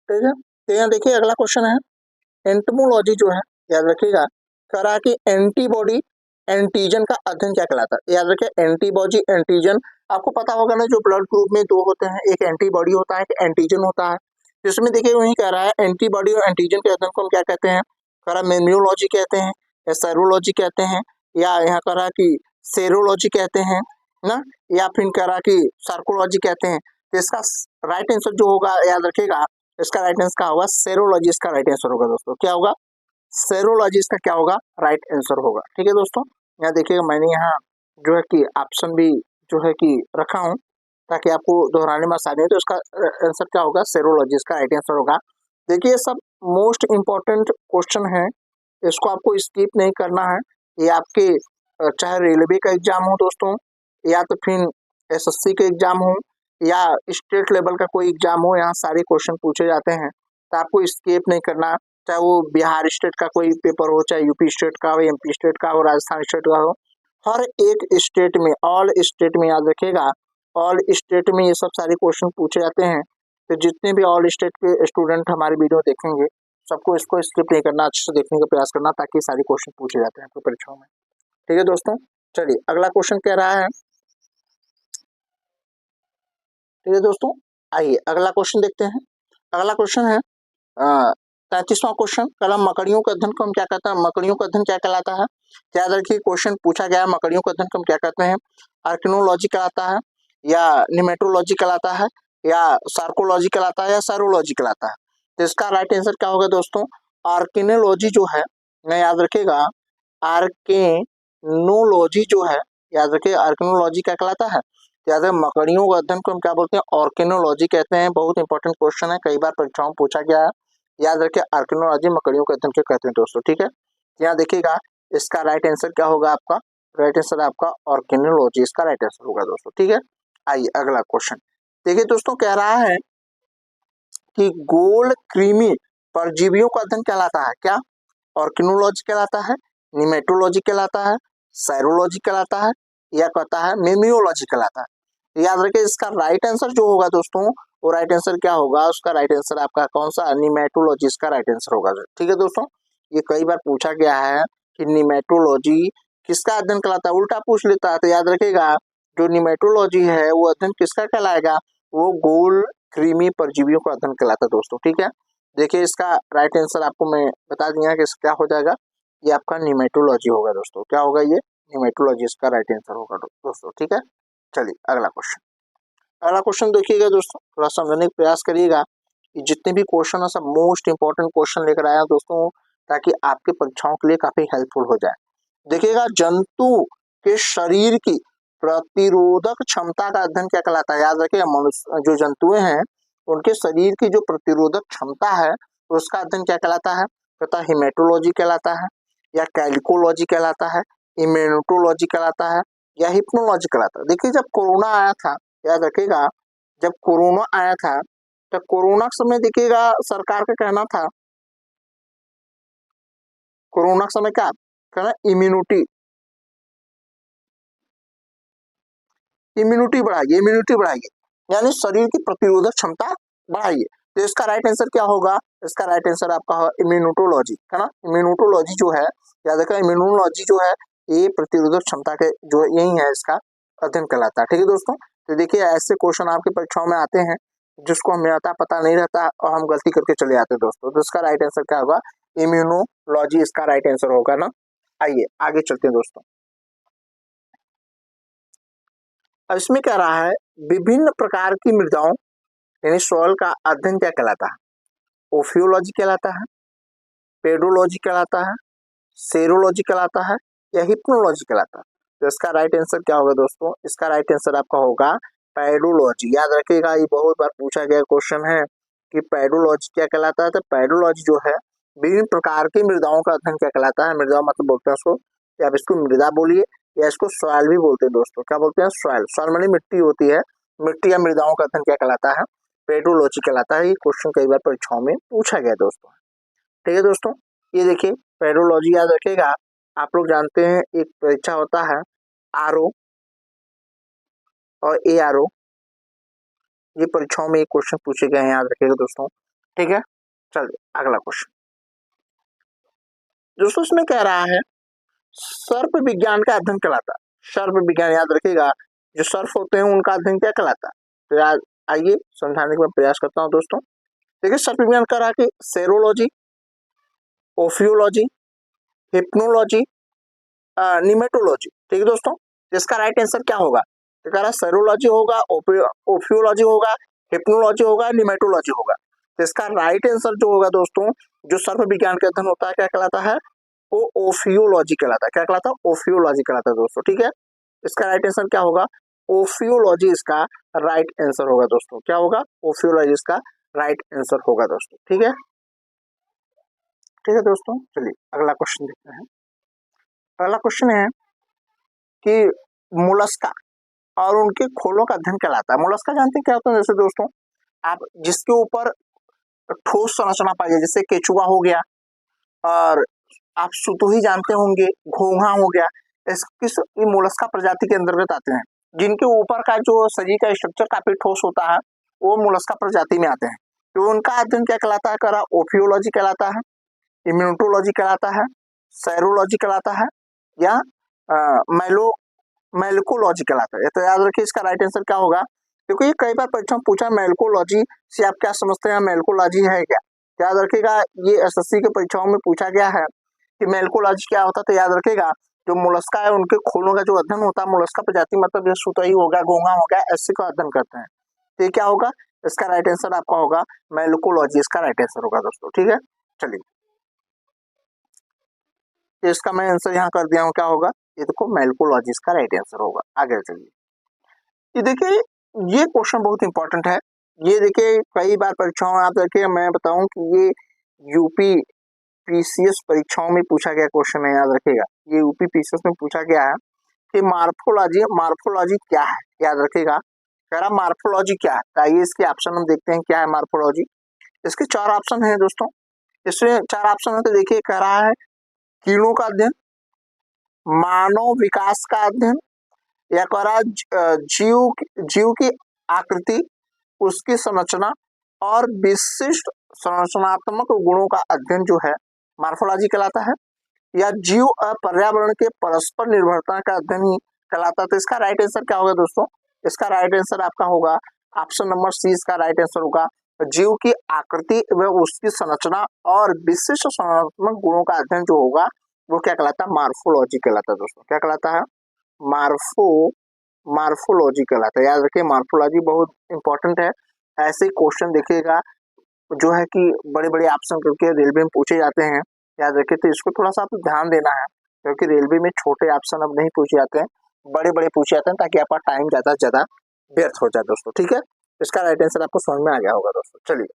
Speaker 1: ठीक है, तो यहाँ देखिए अगला क्वेश्चन है, एंटमोलॉजी जो है, याद रखिएगा, करा कि एंटीबॉडी एंटीजन का अध्ययन क्या कहलाता है। याद रखिए, एंटीबॉडी एंटीजन, आपको पता होगा ना, जो ब्लड ग्रुप में दो होते हैं, एक एंटीबॉडी होता है, एक एंटीजन होता है। जिसमें देखिए वही कह रहा है, एंटीबॉडी और एंटीजन के अध्ययन को हम क्या कहते हैं, कह रहा मेम्यूलॉजी कहते हैं, या सेरोलॉजी कहते हैं, या यहाँ कह रहा कि सेरोलॉजी कहते हैं ना, या फिर कह रहा कि सार्कोलॉजी कहते हैं। तो इसका राइट आंसर जो होगा, याद रखिएगा, इसका राइट आंसर क्या होगा, सेरोलॉजी इसका राइट आंसर होगा दोस्तों। क्या होगा, सेरोलॉजी इसका क्या होगा, राइट आंसर होगा। ठीक है दोस्तों, यहाँ देखिएगा मैंने यहाँ जो है कि ऑप्शन भी जो है कि रखा हूँ, ताकि आपको दोहराने में आसानी हो। तो इसका आंसर क्या होगा, सेरोलॉजी इसका राइट आंसर होगा। देखिए, ये सब मोस्ट इम्पोर्टेंट क्वेश्चन है, इसको आपको स्किप नहीं करना है। ये आपके चाहे रेलवे का एग्जाम हो दोस्तों, या तो फिर एसएससी के एग्जाम हो, या स्टेट लेवल का कोई एग्जाम हो, यहाँ सारे क्वेश्चन पूछे जाते हैं, तो आपको स्किप नहीं करना। चाहे वो बिहार स्टेट का कोई पेपर हो, चाहे यूपी स्टेट का हो, एमपी स्टेट का हो, राजस्थान स्टेट का हो, हर एक स्टेट में, ऑल स्टेट में, याद रखिएगा, ऑल स्टेट में ये सब सारे क्वेश्चन पूछे जाते हैं। तो जितने भी ऑल स्टेट के स्टूडेंट हमारी वीडियो देखेंगे, सबको इसको स्किप नहीं करना, अच्छे से देखने का प्रयास करना, ताकि सारे क्वेश्चन पूछे जाते हैं आपको परीक्षाओं में। ठीक है दोस्तों, चलिए अगला क्वेश्चन कह रहा है। ठीक है दोस्तों, आइए अगला क्वेश्चन देखते हैं। अगला क्वेश्चन है 33वां क्वेश्चन, कलम मकड़ियों के अध्ययन को हम क्या कहते हैं, मकड़ियों का अध्ययन क्या कहलाता है। याद रखिए, क्वेश्चन पूछा गया है, मकड़ियों का अध्ययन को हम क्या कहते हैं, आर्किनोलॉजी कहलाता है, या निमेटोलॉजी कहलाता है, या सार्कोलॉजी कहलाता है, या सारोलॉजी कहलाता है। तो इसका राइट आंसर क्या होगा दोस्तों, आर्किनोलॉजी जो है, मैं याद रखिएगा, आर्किनोलॉजी जो है, याद रखिए, आर्किनोलॉजी क्या कहलाता है, याद है, मकड़ियों का अध्ययन को हम क्या बोलते हैं, ऑर्किनोलॉजी कहते हैं। बहुत इंपॉर्टेंट क्वेश्चन है, कई बार परीक्षाओं में पूछा गया है, याद रखिए, आर्किनोलॉजी मकड़ियों के अध्ययन के कहते हैं दोस्तों। ठीक है, यहाँ देखिएगा, इसका राइट आंसर क्या होगा, आपका राइट आंसर आपका ऑर्किनोलॉजी इसका राइट आंसर होगा दोस्तों। ठीक है, आइए अगला क्वेश्चन देखिए दोस्तों, कह रहा है कि गोल कृमि परजीवियों का अध्ययन कहलाता है क्या, ऑर्किनोलॉजी कहलाता है, निमेटोलॉजी कहलाता है, सायरोलॉजी कहलाता है, या कहता है मिमियोलॉजी कहलाता है। याद रखिए, इसका राइट आंसर जो होगा दोस्तों, वो राइट आंसर क्या होगा, उसका राइट आंसर आपका कौन सा, निमेटोलॉजी इसका राइट आंसर होगा। ठीक है दोस्तों, ये कई बार पूछा गया है कि निमेटोलॉजी किसका अध्ययन कहलाता है, उल्टा पूछ लेता है। तो याद रखिएगा, जो निमेटोलॉजी है वो अध्ययन किसका कहलाएगा, वो गोल कृमि परजीवियों का अध्ययन कहलाता है दोस्तों। ठीक है, देखिए इसका राइट आंसर आपको मैं बता दिया कि क्या हो जाएगा, ये आपका निमेटोलॉजी होगा दोस्तों। क्या होगा, ये निमेटोलॉजी इसका राइट आंसर होगा दोस्तों। ठीक है, चलिए अगला क्वेश्चन। अगला क्वेश्चन देखिएगा दोस्तों, थोड़ा समझने का प्रयास करिएगा कि जितने भी क्वेश्चन है सब मोस्ट इंपॉर्टेंट क्वेश्चन लेकर आया दोस्तों। ताकि आपके परीक्षाओं के लिए काफी हेल्पफुल हो जाए। देखिएगा, जंतु के शरीर की प्रतिरोधक क्षमता का अध्ययन क्या कहलाता है? याद रखिएगा, मनुष्य जो जंतुएं हैं उनके शरीर की जो प्रतिरोधक क्षमता है उसका अध्ययन क्या कहलाता है? पता, हिमेटोलॉजी कहलाता है, या कैलिकोलॉजी कहलाता है, इम्यूनोटोलॉजी कहलाता है, या हिप्नोलॉजी कहलाता है। देखिए, जब कोरोना आया था, याद रखिएगा, जब कोरोना आया था तो कोरोना के समय देखिएगा सरकार का कहना था, कोरोना के समय क्या कहना, इम्यूनिटी इम्यूनिटी बढ़ाइए, यानी शरीर की प्रतिरोधक क्षमता बढ़ाइए। तो इसका राइट आंसर क्या होगा? इसका राइट आंसर आपका होगा इम्यूनोटोलॉजी, है ना। इम्यूनोटोलॉजी जो है, याद रखना, इम्यूनोलॉजी जो है ये प्रतिरोधक क्षमता के जो यही है, इसका अध्ययन कहलाता है। ठीक है दोस्तों, तो देखिए ऐसे क्वेश्चन आपकी परीक्षाओं में आते हैं जिसको हमें आता पता नहीं रहता और हम गलती करके चले जाते हैं दोस्तों। तो इसका राइट आंसर क्या होगा? इम्यूनोलॉजी इसका राइट आंसर होगा ना। आइए आगे चलते हैं दोस्तों। अब इसमें कह रहा है विभिन्न प्रकार की मृदाओं यानी सॉइल का अध्ययन क्या कहलाता है? ओफियोलॉजी कहलाता है, पेडोलॉजी कहलाता है, सेरोलॉजी कहलाता है, या हिप्नोलॉजी कहलाता है। तो इसका राइट आंसर क्या होगा दोस्तों? इसका राइट आंसर आपका होगा पेडोलॉजी। याद रखिएगा, ये बहुत बार पूछा गया क्वेश्चन है कि पेडोलॉजी क्या कहलाता है। तो पेडोलॉजी जो है विभिन्न प्रकार की मृदाओं का अध्ययन क्या कहलाता है? मृदा मतलब बोलते हैं उसको, या आप इसको मृदा बोलिए या इसको सॉइल भी बोलते हैं दोस्तों। क्या बोलते हैं? सॉइल। सॉइल मानी मिट्टी होती है, मिट्टी या मृदाओं का अध्ययन क्या कहलाता है? पेडोलॉजी कहलाता है। ये क्वेश्चन कई बार परीक्षाओं में पूछा गया दोस्तों। ठीक है दोस्तों, ये देखिए पेडोलॉजी याद रखिएगा। आप लोग जानते हैं एक परीक्षा होता है आरओ और एआरओ, ये परीक्षाओं में ये क्वेश्चन पूछे गए हैं, याद रखिएगा दोस्तों। ठीक है, चलिए अगला क्वेश्चन दोस्तों, इसमें कह रहा है सर्प विज्ञान का अध्ययन कहलाता है। सर्प विज्ञान याद रखिएगा, जो सर्प होते हैं उनका अध्ययन क्या कहलाता है? तो याद आइए समझाने का मैं प्रयास करता हूँ दोस्तों। देखिए, सर्प विज्ञान कह रहा है कि सेरोलॉजी, ओफियोलॉजी, हिप्नोलॉजी, निमेटोलॉजी। ठीक है दोस्तों, इसका राइट आंसर क्या होगा? तो कह रहा सेरोलॉजी होगा, ओफियोलॉजी होगा, हिप्नोलॉजी होगा, निमेटोलॉजी होगा। तो इसका राइट आंसर जो होगा दोस्तों, जो सर्प विज्ञान का अध्ययन होता है क्या कहलाता है? वो ओफियोलॉजी कहलाता है। क्या कहलाता है? ओफियोलॉजी कहलाता है दोस्तों। ठीक है, इसका राइट आंसर क्या होगा? ओफियोलॉजी इसका राइट आंसर होगा दोस्तों। क्या होगा? ओफियोलॉजी इसका राइट आंसर होगा दोस्तों। ठीक है, ठीक है दोस्तों, चलिए अगला क्वेश्चन देखते हैं। अगला क्वेश्चन है कि मोलस्का और उनके खोलों का अध्ययन कहलाता है। मोलस्का जानते हैं क्या होता है? जैसे दोस्तों, आप जिसके ऊपर ठोस संरचना पाई है, जैसे केचुआ हो गया, और आप सुतुही जानते होंगे, घोंघा हो गया, ये मोलस्का प्रजाति के अंतर्गत आते हैं। जिनके ऊपर का जो शरीर का स्ट्रक्चर काफी ठोस होता है वो मोलस्का प्रजाति में आते हैं। तो उनका अध्ययन क्या कहलाता है? करा ओफियोलॉजी कहलाता है, इम्यूनोटोलॉजी कहलाता है, सेरोलॉजी कहलाता है, या मेलकोलॉजी कहलाता है। तो याद रखिए इसका राइट आंसर क्या होगा, क्योंकि ये कई बार परीक्षा में पूछा मेलकोलॉजी से आप क्या समझते हैं, मेलकोलॉजी है क्या? याद रखिएगा, ये एसएससी के परीक्षाओं में पूछा गया है कि मेलकोलॉजी क्या होता है। तो याद रखिएगा, जो मोलस्का है उनके खोलों का जो अध्ययन होता है, मोलस्का प्रजाति मतलब ये सुतई हो गया, घोंघा हो गया, ऐसे का अध्ययन करते हैं। तो ये क्या होगा? इसका राइट आंसर आपका होगा मेलकोलॉजी, इसका राइट आंसर होगा दोस्तों। ठीक है, चलिए इसका मैं आंसर यहाँ कर दिया हूँ, क्या होगा? ये देखो मेलकोलॉजी इसका राइट आंसर होगा। आगे चलिए, ये देखिए ये क्वेश्चन बहुत इंपॉर्टेंट है। ये देखिए कई बार परीक्षाओं में आप देखिए, मैं बताऊं कि ये यूपी पीसीएस परीक्षाओं में पूछा गया क्वेश्चन है, याद रखिएगा। ये यूपी पीसीएस में पूछा गया है कि मार्फोलॉजी मार्फोलॉजी क्या है, याद रखिएगा। कह रहा मार्फोलॉजी क्या है, तो आइए इसके ऑप्शन हम देखते हैं क्या है मार्फोलॉजी। इसके चार ऑप्शन है दोस्तों, इसमें चार ऑप्शन है। तो देखिए कह रहा है कीड़ों का अध्ययन, मानव विकास का अध्ययन, या कह रहा है जीव की आकृति, उसकी संरचना और विशिष्ट संरचनात्मक गुणों का अध्ययन जो है मार्फोलॉजी कहलाता है, या जीव और पर्यावरण के परस्पर निर्भरता का अध्ययन ही कहलाता है। तो इसका राइट आंसर क्या होगा दोस्तों? इसका राइट आंसर आपका होगा ऑप्शन नंबर सी, इसका राइट आंसर होगा जीव की आकृति व उसकी संरचना और विशिष्ट संरचनात्मक गुणों का अध्ययन जो होगा वो क्या कहलाता है? मार्फोलॉजी कहलाता है दोस्तों। क्या कहलाता है? मार्फोलॉजी कहलाता है। याद रखिए मार्फोलॉजी बहुत इंपॉर्टेंट है। ऐसे क्वेश्चन देखिएगा जो है कि बड़े बड़े ऑप्शन करके रेलवे में पूछे जाते हैं, याद रखिए। तो इसको थोड़ा सा आपको ध्यान देना है, क्योंकि रेलवे में छोटे ऑप्शन अब नहीं पूछे जाते हैं, बड़े बड़े पूछे जाते हैं, ताकि आपका टाइम ज्यादा से ज्यादा व्यर्थ हो जाए दोस्तों। ठीक है, इसका राइट आंसर आपको समझ में आ गया होगा दोस्तों। चलिए,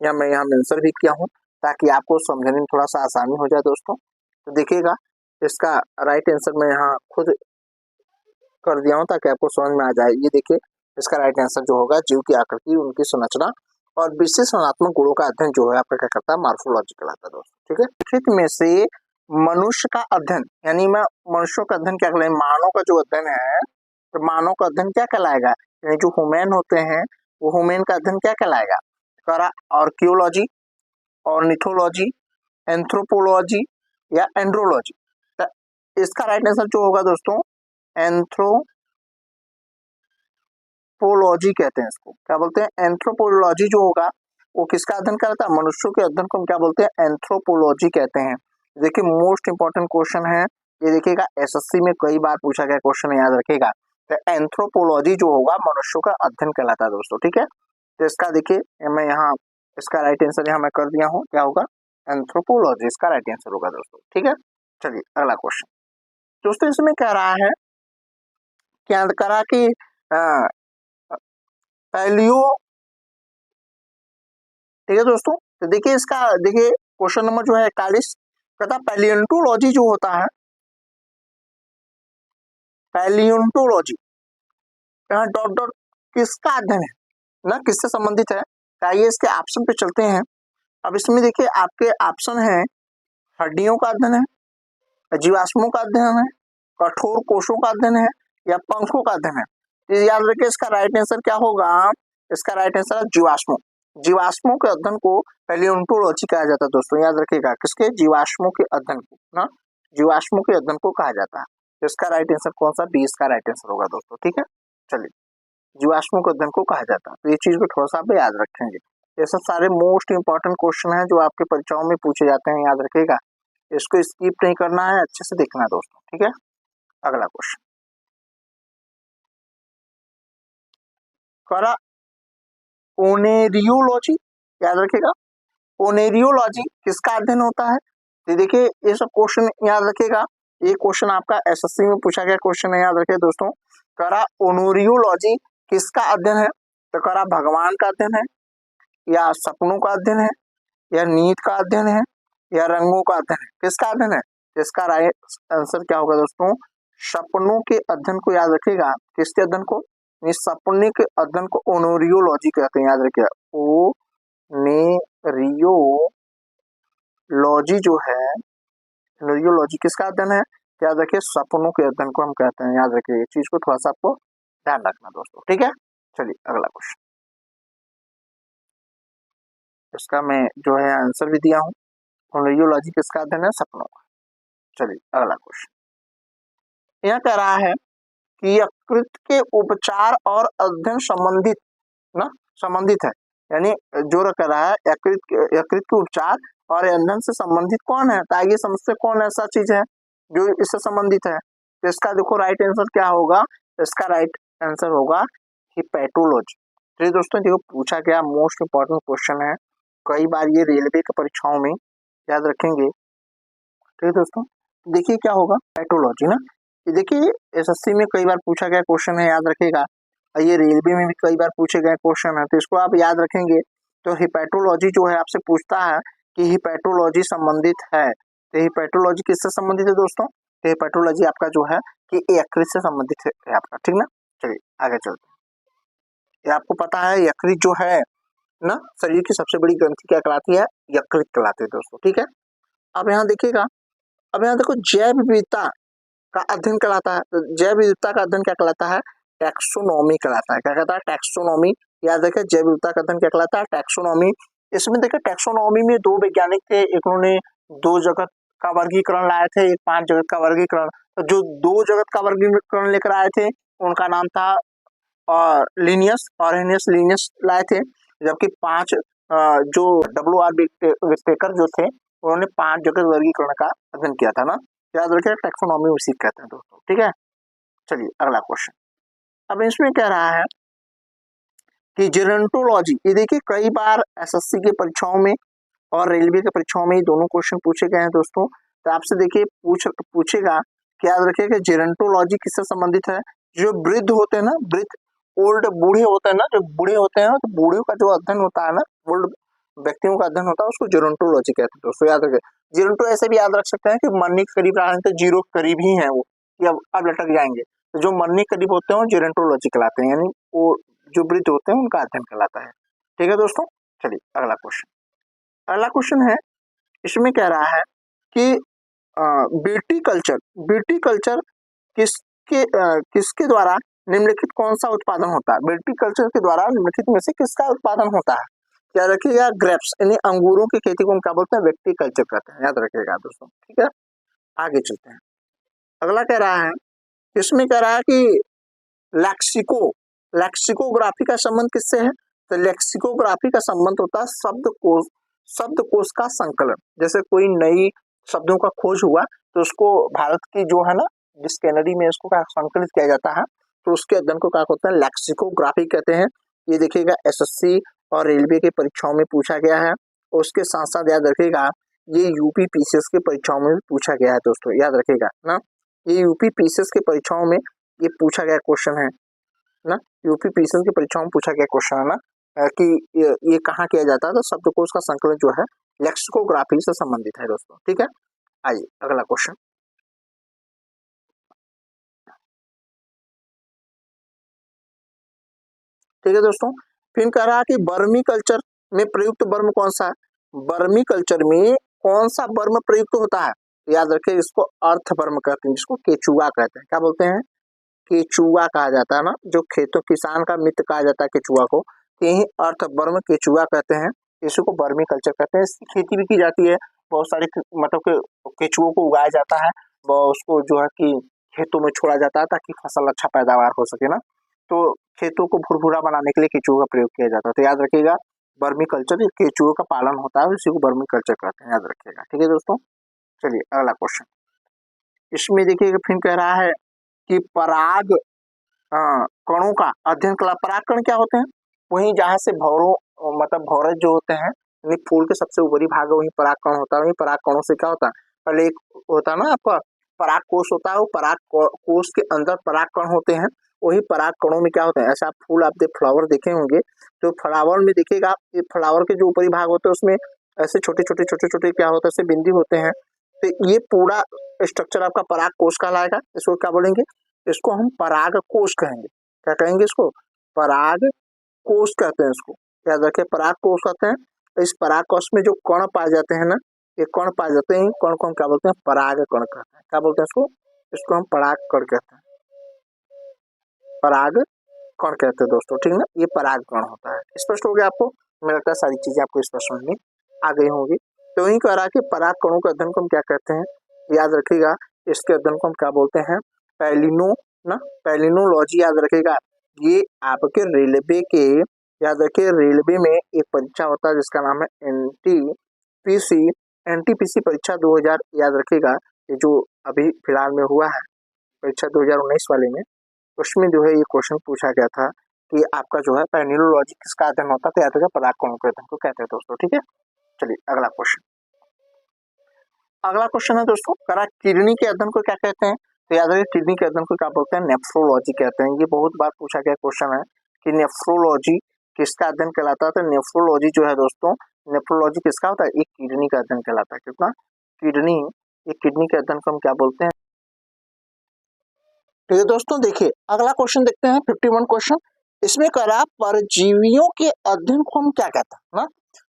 Speaker 1: यहाँ मैं यहाँ आंसर भी किया हूँ ताकि आपको समझने में थोड़ा सा आसानी हो जाए दोस्तों। तो देखिएगा, इसका राइट आंसर मैं यहाँ खुद कर दिया हूँ ताकि आपको समझ में आ जाए। ये देखिए, इसका राइट आंसर जो होगा, जीव की आकृति, उनकी संरचना और विशेषणात्मक गुणों का अध्ययन जो है आपका क्या करता है, मार्फोलॉजी कहलाता है दोस्तों। ठीक है, लिखित में से मनुष्य का अध्ययन, यानी मैं मनुष्यों का अध्ययन क्या कहलाएगा, मानव का जो अध्ययन है, तो मानव का अध्ययन क्या कहलाएगा, यानी जो ह्यूमन होते हैं वो ह्यूमन का अध्ययन क्या कहलाएगा, करा आर्कियोलॉजी, ऑर्निथोलॉजी, एंथ्रोपोलॉजी या एंड्रोलॉजी। तो इसका राइट आंसर जो होगा दोस्तों, एंथ्रोपोलॉजी कहते हैं इसको। क्या बोलते हैं, एंथ्रोपोलॉजी जो होगा वो किसका अध्ययन करता है, मनुष्यों के अध्ययन को हम क्या बोलते हैं, एंथ्रोपोलॉजी कहते हैं। देखिए, मोस्ट इंपॉर्टेंट क्वेश्चन है ये, देखिएगा एसएससी में कई बार पूछा गया क्वेश्चन, याद रखिएगा। तो एंथ्रोपोलॉजी जो होगा मनुष्यों का अध्ययन कहलाता है दोस्तों। ठीक है, तो इसका देखिए मैं यहाँ इसका राइट आंसर यहाँ मैं कर दिया हूँ, क्या होगा, एंथ्रोपोलॉजी इसका राइट आंसर होगा दोस्तों। ठीक है, चलिए अगला क्वेश्चन दोस्तों, इसमें कह रहा है क्या करा कि पैलियो, ठीक है दोस्तों। तो देखिए इसका, देखिए क्वेश्चन नंबर जो है 41, कहता पैलियोंटोलॉजी जो होता है, पैलियोंटोलॉजी यहाँ डॉट डॉट किसका अध्ययन है ना, किससे संबंधित है। आइए इसके ऑप्शन पे चलते हैं। अब इसमें देखिए आपके ऑप्शन है, हड्डियों का अध्ययन है, जीवाश्मों का अध्ययन है, कठोर कोशों का अध्ययन है या पंखों का अध्ययन है। तो याद रखिए इसका राइट आंसर क्या होगा, इसका राइट आंसर है जीवाश्मों। जीवाश्मों के अध्ययन को पैलियोंटोलॉजी कहा जाता है दोस्तों, याद रखिएगा, किसके, जीवाश्मों के अध्ययन को ना, जीवाश्मों के अध्ययन को कहा जाता है। तो इसका राइट आंसर कौन सा, 20 का राइट आंसर होगा दोस्तों। ठीक है, चलिए, जीवाश्मों के अध्ययन को कहा जाता है। तो ये चीज को थोड़ा सा आप याद रखेंगे। ये सब सारे मोस्ट इंपॉर्टेंट क्वेश्चन है जो आपके परीक्षाओं में पूछे जाते हैं, याद रखिएगा, इसको स्किप नहीं करना है, अच्छे से देखना है दोस्तों। ठीक है, अगला क्वेश्चन करा ओनेरियोलॉजी, याद रखिएगा, ओनेरियोलॉजी किसका अध्ययन होता है। तो देखिए ये सब क्वेश्चन याद रखिएगा, ये क्वेश्चन आपका एसएससी में पूछा गया क्वेश्चन है, याद रखिए दोस्तों। करा ओनोरियोलॉजी किसका अध्ययन है, तो करा भगवान का अध्ययन है या सपनों का अध्ययन है या नीत का अध्ययन है या रंगों का अध्ययन है, किसका अध्ययन है। इसका राइट आंसर क्या होगा दोस्तों, सपनों के अध्ययन को, याद रखिएगा, किसके अध्ययन को, इस सपने के अध्ययन को ओनोरियोलॉजी कहते हैं, याद रखिएगा, ओनेरियोलॉजी जो है, ओनोरियोलॉजी किसका अध्ययन है, याद रखिए, सपनों के अध्ययन को हम कहते हैं, याद रखिए, ये चीज को थोड़ा सा आपको ध्यान रखना दोस्तों। ठीक है, चलिए अगला क्वेश्चन, इसका मैं जो है आंसर भी दिया हूँ, ओनोरियोलॉजी किसका अध्ययन है, सपनों का। चलिए अगला क्वेश्चन, यह कह रहा है कि यकृत के उपचार और अध्ययन संबंधित ना, संबंधित है, यानी जो कह रहा है यकृत के उपचार और अध्ययन से संबंधित कौन है, तो आइए समझते कौन ऐसा चीज है जो इससे संबंधित है। तो इसका देखो राइट आंसर क्या होगा, इसका राइट आंसर होगा हिपैटोलॉजी। तो दोस्तों देखो पूछा गया मोस्ट इंपॉर्टेंट क्वेश्चन है, कई बार ये रेलवे की परीक्षाओं में याद रखेंगे। ठीक है दोस्तों, देखिए क्या होगा, हिपैटोलॉजी ना, ये देखिए एसएससी में कई बार पूछा गया क्वेश्चन है, याद रखिएगा, ये रेलवे में भी कई बार पूछे गए क्वेश्चन है, तो इसको आप याद रखेंगे। तो हिपैटोलॉजी जो है आपसे पूछता है कि हिपैटोलॉजी संबंधित है, तो हिपैटोलॉजी किससे संबंधित है दोस्तों, तो हिपैटोलॉजी आपका जो है कि यकृत से संबंधित है आपका। ठीक ना, चलिए आगे चलते हैं। ये आपको पता है यकृत जो है ना, शरीर की सबसे बड़ी ग्रंथि क्या कहलाती है, यकृत कहलाती है दोस्तों। ठीक है, अब यहाँ देखिएगा, अब यहाँ देखो जैव विविधता का अध्ययन कहलाता है, तो जैव विविधता का अध्ययन क्या कहलाता है, टैक्सोनॉमी कहलाता है। क्या कहता है, टैक्सोनॉमी, याद रखिए, जैव विविधता का अध्ययन क्या कहलाता है, टैक्सोनॉमी। इसमें देखिए टैक्सोनॉमी में दो वैज्ञानिक थे, एक उन्होंने दो जगत का वर्गीकरण लाए थे, एक 5 जगत का वर्गीकरण। तो जो दो जगत का वर्गीकरण लेकर आए थे उनका नाम था लिनियस, ऑरेनियस लिनियस लाए थे, जबकि 5 जो WR विटेकर जो थे उन्होंने 5 जगत वर्गीकरण का अध्ययन किया था ना, याद रखिए, टैक्सोनॉमी उसी कहते हैं दोस्तों। ठीक है, चलिए अगला क्वेश्चन, अब इसमें कह रहा है कि जेरोंटोलॉजी, ये देखिए कई बार एसएससी की परीक्षाओं में और रेलवे के परीक्षाओं में ये दोनों क्वेश्चन पूछे गए हैं दोस्तों। तो आपसे देखिए पूछेगा कि याद रखिएगा जेरोंटोलॉजी किससे संबंधित है। जो वृद्ध होते हैं ना, वृद्ध ओल्ड बूढ़े होते हैं ना, जो बूढ़े होते हैं तो बूढ़े का जो अध्ययन होता है ना, ओल्ड व्यक्तियों का अध्ययन होता है उसको जेरोंटोलॉजी कहते हैं दोस्तों, याद रखिए। जेरोंटो ऐसे भी याद रख सकते हैं कि मरने के करीब तो जीरो के करीब ही है वो, कि अब लटक जाएंगे। तो जो मरने के करीब होते हैं वो जेरोंटोलॉजी कहलाते हैं, यानी वो जो वृद्ध होते हैं उनका अध्ययन कहलाता है। ठीक है दोस्तों, चलिए अगला क्वेश्चन। अगला क्वेश्चन है, इसमें कह रहा है कि बीटी कल्चर किसके द्वारा निम्नलिखित कौन सा उत्पादन होता है। बीटी कल्चर के द्वारा निम्नलिखित में से किसका उत्पादन होता है। याद रखिएगा ग्रेप्स यानी अंगूरों की खेती को हम क्या बोलते हैं, विटी कल्चर कहते हैं, याद रखिएगा दोस्तों। ठीक है, आगे चलते हैं। अगला कह रहा है, इसमें कह रहा है कि लैक्सिकोग्राफी का संबंध किससे है। तो लैक्सिकोग्राफी का संबंध होता है शब्दकोश का संकलन। जैसे कोई नई शब्दों का खोज हुआ तो उसको भारत की जो है ना डिक्शनरी में इसको संकलित किया जाता है, तो उसके अध्ययन को क्या कहते हैं, लैक्सिकोग्राफी कहते हैं। ये देखिएगा एसएससी और रेलवे की परीक्षाओं में पूछा गया है। उसके साथ साथ याद रखिएगा ये यूपी पीसीएस की परीक्षाओं में भी पूछा गया है दोस्तों, याद रखिएगा ना। ये यूपी पीसीएस की परीक्षाओं में ये पूछा गया क्वेश्चन है ना, यूपी पीसीएस की परीक्षाओं में पूछा गया क्वेश्चन है ना, कि ये कहाँ किया जाता है। तो शब्दकोश का संकलन जो है लेक्सिकोग्राफी से संबंधित है दोस्तों। ठीक है, आइए अगला क्वेश्चन। ठीक है दोस्तों, फिर कह रहा है कि वर्मी कल्चर में प्रयुक्त वर्म कौन सा है। वर्मी कल्चर में कौन सा वर्म प्रयुक्त होता है। याद रखिए इसको अर्थ वर्म कहते हैं, जिसको केचुआ कहते हैं। क्या बोलते हैं, केचुआ कहा जाता है ना, जो खेतों किसान का मित्र कहा जाता है केचुआ को, यही अर्थ वर्म केचुआ कहते हैं। इसी को वर्मी कल्चर कहते हैं। इसकी खेती भी की जाती है, बहुत सारे मतलब के केचुओं को उगाया जाता है, वो उसको जो है कि खेतों में छोड़ा जाता है ताकि फसल अच्छा पैदावार हो सके ना। तो खेतों को भुरभुरा बनाने के लिए केचुओं का प्रयोग किया जाता है। तो याद रखिएगा वर्मी कल्चर केचुओं का पालन होता है, इसी को वर्मी कल्चर कहते हैं, याद रखिएगा। ठीक है दोस्तों, चलिए अगला क्वेश्चन। इसमें देखिएगा फिर कह रहा है कि पराग कणों का अध्ययन कला। परागकण क्या होते हैं, वहीं जहाँ से मतलब भौरज जो होते हैं, यानी फूल के सबसे ऊपरी भाग है वही परागकण होता है। वही परागकणों से क्या होता है, पहले एक होता है ना आपका पराग कोश होता है, वो पराग कोश के अंदर परागकण होते हैं। वही परागकणों में क्या होते हैं, ऐसा आप फूल आप फ्लावर देखे होंगे, तो फ्लावर में देखिएगा आप, ये फ्लावर के जो ऊपरी भाग होते हैं उसमें ऐसे छोटे छोटे क्या होते हैं, ऐसे बिंदु होते हैं। तो ये पूरा स्ट्रक्चर आपका पराग कोश कहलाएगा। इसको क्या बोलेंगे, इसको हम पराग कोश कहेंगे। क्या कहेंगे, इसको पराग कोश कहते हैं। इसको याद रखें, पराग कोश कहते हैं। इस पराग कोश में जो कण पाए जाते हैं ना, ये कण पाए जाते हैं, कण को हम क्या बोलते हैं, पराग कण कहते हैं। क्या बोलते हैं इसको, इसको हम पराग कण कहते हैं, पराग कण कहते हैं दोस्तों। ठीक ना, ये पराग कण होता है। स्पष्ट हो गया आपको, मुझे लगता है सारी चीजें आपको स्पष्ट समझ में आ गई होंगी। तो वही कह रहा है कि पराग कणों के अध्ययन को हम क्या कहते हैं, याद रखिएगा इसके अध्ययन को हम क्या बोलते हैं, पैलिनो ना, पैलिनोलॉजी याद रखिएगा। ये आपके रेलवे के, याद रखिए रेलवे में एक परीक्षा होता है जिसका नाम है एनटीपीसी परीक्षा 2000, याद रखिएगा। ये जो अभी फिलहाल में हुआ है परीक्षा 2019 वाले में, उसमें जो है ये क्वेश्चन पूछा गया था कि आपका जो है पैलिनोलॉजी किसका अध्ययन होता है। तो याद रखिएगा पराग कणों के अध्ययन को कहते हैं दोस्तों। ठीक है, चलिए अगला क्वेश्चन। अगला क्वेश्चन है दोस्तों, करा किडनी के अध्ययन को क्या कहते हैं। तो याद रखिए किडनी के अध्ययन को क्या बोलते हैं, नेफ्रोलॉजी कहते हैं। ये बहुत बार पूछा गया क्वेश्चन है कि नेफ्रोलॉजी किसका अध्ययन कहलाता है। तो नेफ्रोलॉजी जो है दोस्तों, नेफ्रोलॉजी किसका होता है, एक किडनी का अध्ययन कहलाता है। कितना, किडनी, ये किडनी के अध्ययन को हम क्या बोलते हैं। ठीक है दोस्तों, देखिए अगला क्वेश्चन देखते हैं 51 क्वेश्चन। इसमें करा परजीवियों के अध्ययन को हम क्या कहते हैं ना।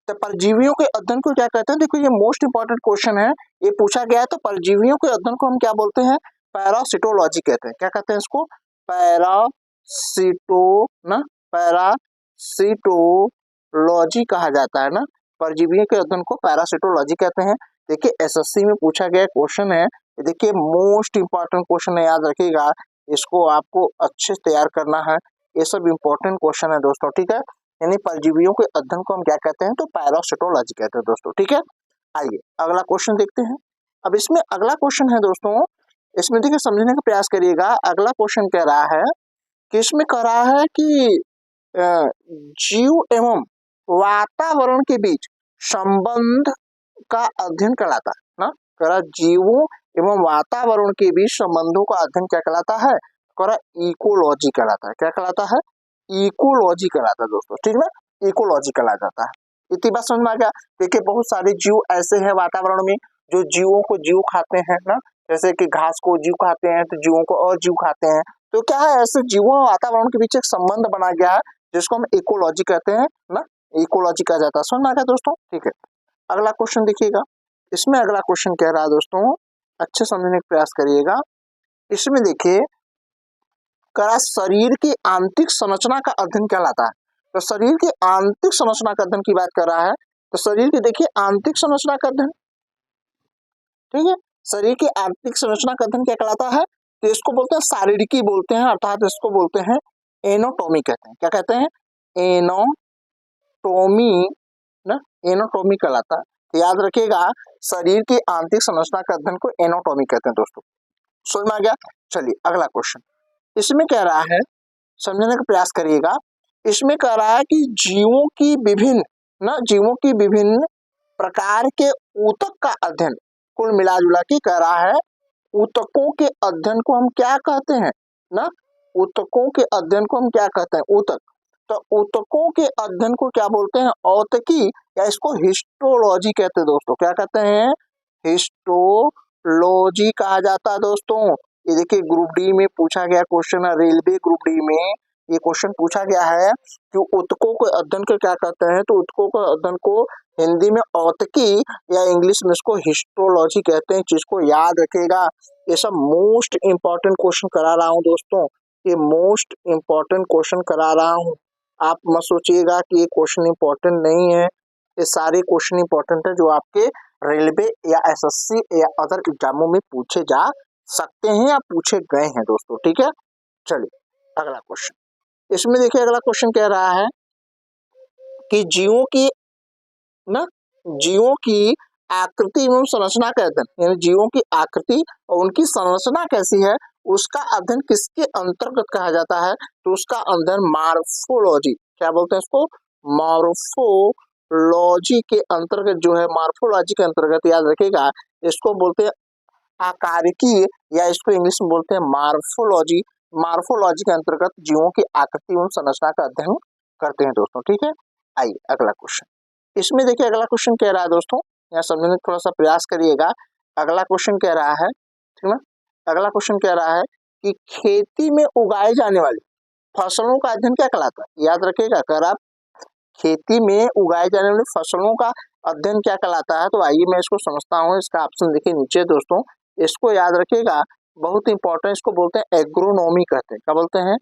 Speaker 1: तो परजीवियों के अध्ययन को क्या कहते हैं, देखो ये मोस्ट इंपॉर्टेंट क्वेश्चन है, ये पूछा गया है। तो परजीवियों के अध्ययन को हम क्या बोलते हैं, पैरासिटोलॉजी कहते हैं। क्या कहते हैं इसको, पैरासिटो ना, पैरासिटोलॉजी कहा जाता है ना। परजीवियों के अध्ययन को पैरासिटोलॉजी कहते हैं। देखिए एसएससी में पूछा गया क्वेश्चन है, देखिए मोस्ट इंपॉर्टेंट क्वेश्चन है, याद रखिएगा। इसको आपको अच्छे से तैयार करना है, ये सब इंपॉर्टेंट क्वेश्चन है दोस्तों। ठीक है, यानी परजीवियों के अध्ययन को हम क्या कहते हैं, तो पैरासिटोलॉजी कहते हैं दोस्तों। ठीक है, आइए अगला क्वेश्चन देखते हैं। अब इसमें अगला क्वेश्चन है दोस्तों, इसमें देखिए समझने का प्रयास करिएगा। अगला क्वेश्चन कह रहा है कि इसमें कह रहा है कि जीव एवं वातावरण के बीच संबंध का अध्ययन कहलाता है ना। करा जीवों एवं वातावरण के बीच संबंधों का अध्ययन क्या कहलाता है, करा इकोलॉजी कहलाता है। क्या कहलाता है, इकोलॉजी कहलाता है दोस्तों, ठीक ना, इकोलॉजी कहला जाता है। इतनी बात समझ में आ गया। देखिए बहुत सारे जीव ऐसे हैं वातावरण में जो जीवों को जीव खाते हैं ना, जैसे कि घास को जीव खाते हैं तो जीवों को और जीव खाते हैं। तो क्या है, ऐसे जीवों और वातावरण के बीच एक संबंध बना गया है जिसको हम इकोलॉजी कहते हैं ना, इकोलॉजी कहा जाता है। समझ में आ गया दोस्तों, ठीक है। अगला क्वेश्चन देखिएगा, इसमें अगला क्वेश्चन कह रहा है दोस्तों, अच्छे समझने का प्रयास करिएगा। इसमें देखिए करा शरीर की आंतरिक संरचना का अध्ययन कहलाता है। तो शरीर की आंतरिक संरचना का अध्ययन की बात कर रहा है, तो शरीर की देखिए आंतरिक संरचना का अध्ययन, ठीक है, शरीर की आंतरिक संरचना का अध्ययन क्या कहलाता है, तो इसको बोलते हैं शारीरिकी बोलते हैं, अर्थात इसको बोलते हैं एनाटॉमी कहते हैं। क्या कहते हैं, एनाटॉमी ना, एनाटॉमी कहलाता है। तो याद रखिएगा शरीर की आंतरिक संरचना का अध्ययन को एनाटॉमी कहते हैं दोस्तों। समझ में आ गया। चलिए अगला क्वेश्चन, इसमें कह रहा है, समझने का प्रयास करिएगा। इसमें कह रहा है कि जीवों की विभिन्न प्रकार के ऊतक का अध्ययन, कुल मिला जुला के कह रहा है ऊतकों के अध्ययन को हम क्या कहते हैं ना, ऊतकों के अध्ययन को हम क्या कहते हैं, ऊतक। तो ऊतकों के अध्ययन को क्या बोलते हैं, औतकी, या इसको हिस्टोलॉजी कहते हैं दोस्तों। क्या कहते हैं, हिस्टोलॉजी कहा जाता है दोस्तों। ये देखिए ग्रुप डी में पूछा गया क्वेश्चन है, रेलवे ग्रुप डी में ये क्वेश्चन पूछा गया है कि ऊतकों के अध्ययन को क्या कहते हैं, तो ऊतकों के अध्ययन को हिंदी में औतकी या इंग्लिश में इसको हिस्टोलॉजी कहते हैं। चीज को याद रखिएगा, ये सब मोस्ट इंपॉर्टेंट क्वेश्चन करा रहा हूँ दोस्तों, ये मोस्ट इंपॉर्टेंट क्वेश्चन करा रहा हूँ। आप मत सोचिएगा कि ये क्वेश्चन इंपॉर्टेंट नहीं है, ये सारे क्वेश्चन इंपॉर्टेंट है जो आपके रेलवे या एसएससी या अदर एग्जामों में पूछे जा सकते हैं या पूछे गए हैं दोस्तों, ठीक है। चलिए अगला क्वेश्चन, इसमें देखिए अगला क्वेश्चन कह रहा है कि जीवों की आकृति एवं संरचना का अध्ययन, यानी जीवों की आकृति और उनकी संरचना कैसी है उसका अध्ययन किसके अंतर्गत कहा जाता है, तो उसका अध्ययन मार्फोलॉजी, क्या बोलते हैं इसको, मार्फोलॉजी के अंतर्गत जो है, मार्फोलॉजी के अंतर्गत याद रखिएगा इसको बोलते हैं आकारिकी, या इसको इंग्लिश में बोलते हैं मार्फोलॉजी। मार्फोलॉजी के अंतर्गत जीवों की आकृति एवं संरचना का अध्ययन करते हैं दोस्तों, ठीक है। आइए अगला क्वेश्चन, इसमें देखिए अगला क्वेश्चन कह रहा है दोस्तों, यहाँ समझने का थोड़ा सा प्रयास करिएगा। अगला क्वेश्चन कह रहा है, ठीक है, अगला क्वेश्चन कह रहा है कि खेती में उगाए जाने वाली फसलों का अध्ययन क्या कहलाता है। याद रखिएगा, अगर आप खेती में उगाए जाने वाली फसलों का अध्ययन क्या कहलाता है, तो आइए मैं इसको समझता हूँ। इसका ऑप्शन देखिए नीचे दोस्तों, इसको याद रखिएगा, बहुत इंपॉर्टेंट, इसको बोलते हैं एग्रोनॉमी कहते हैं। क्या बोलते हैं,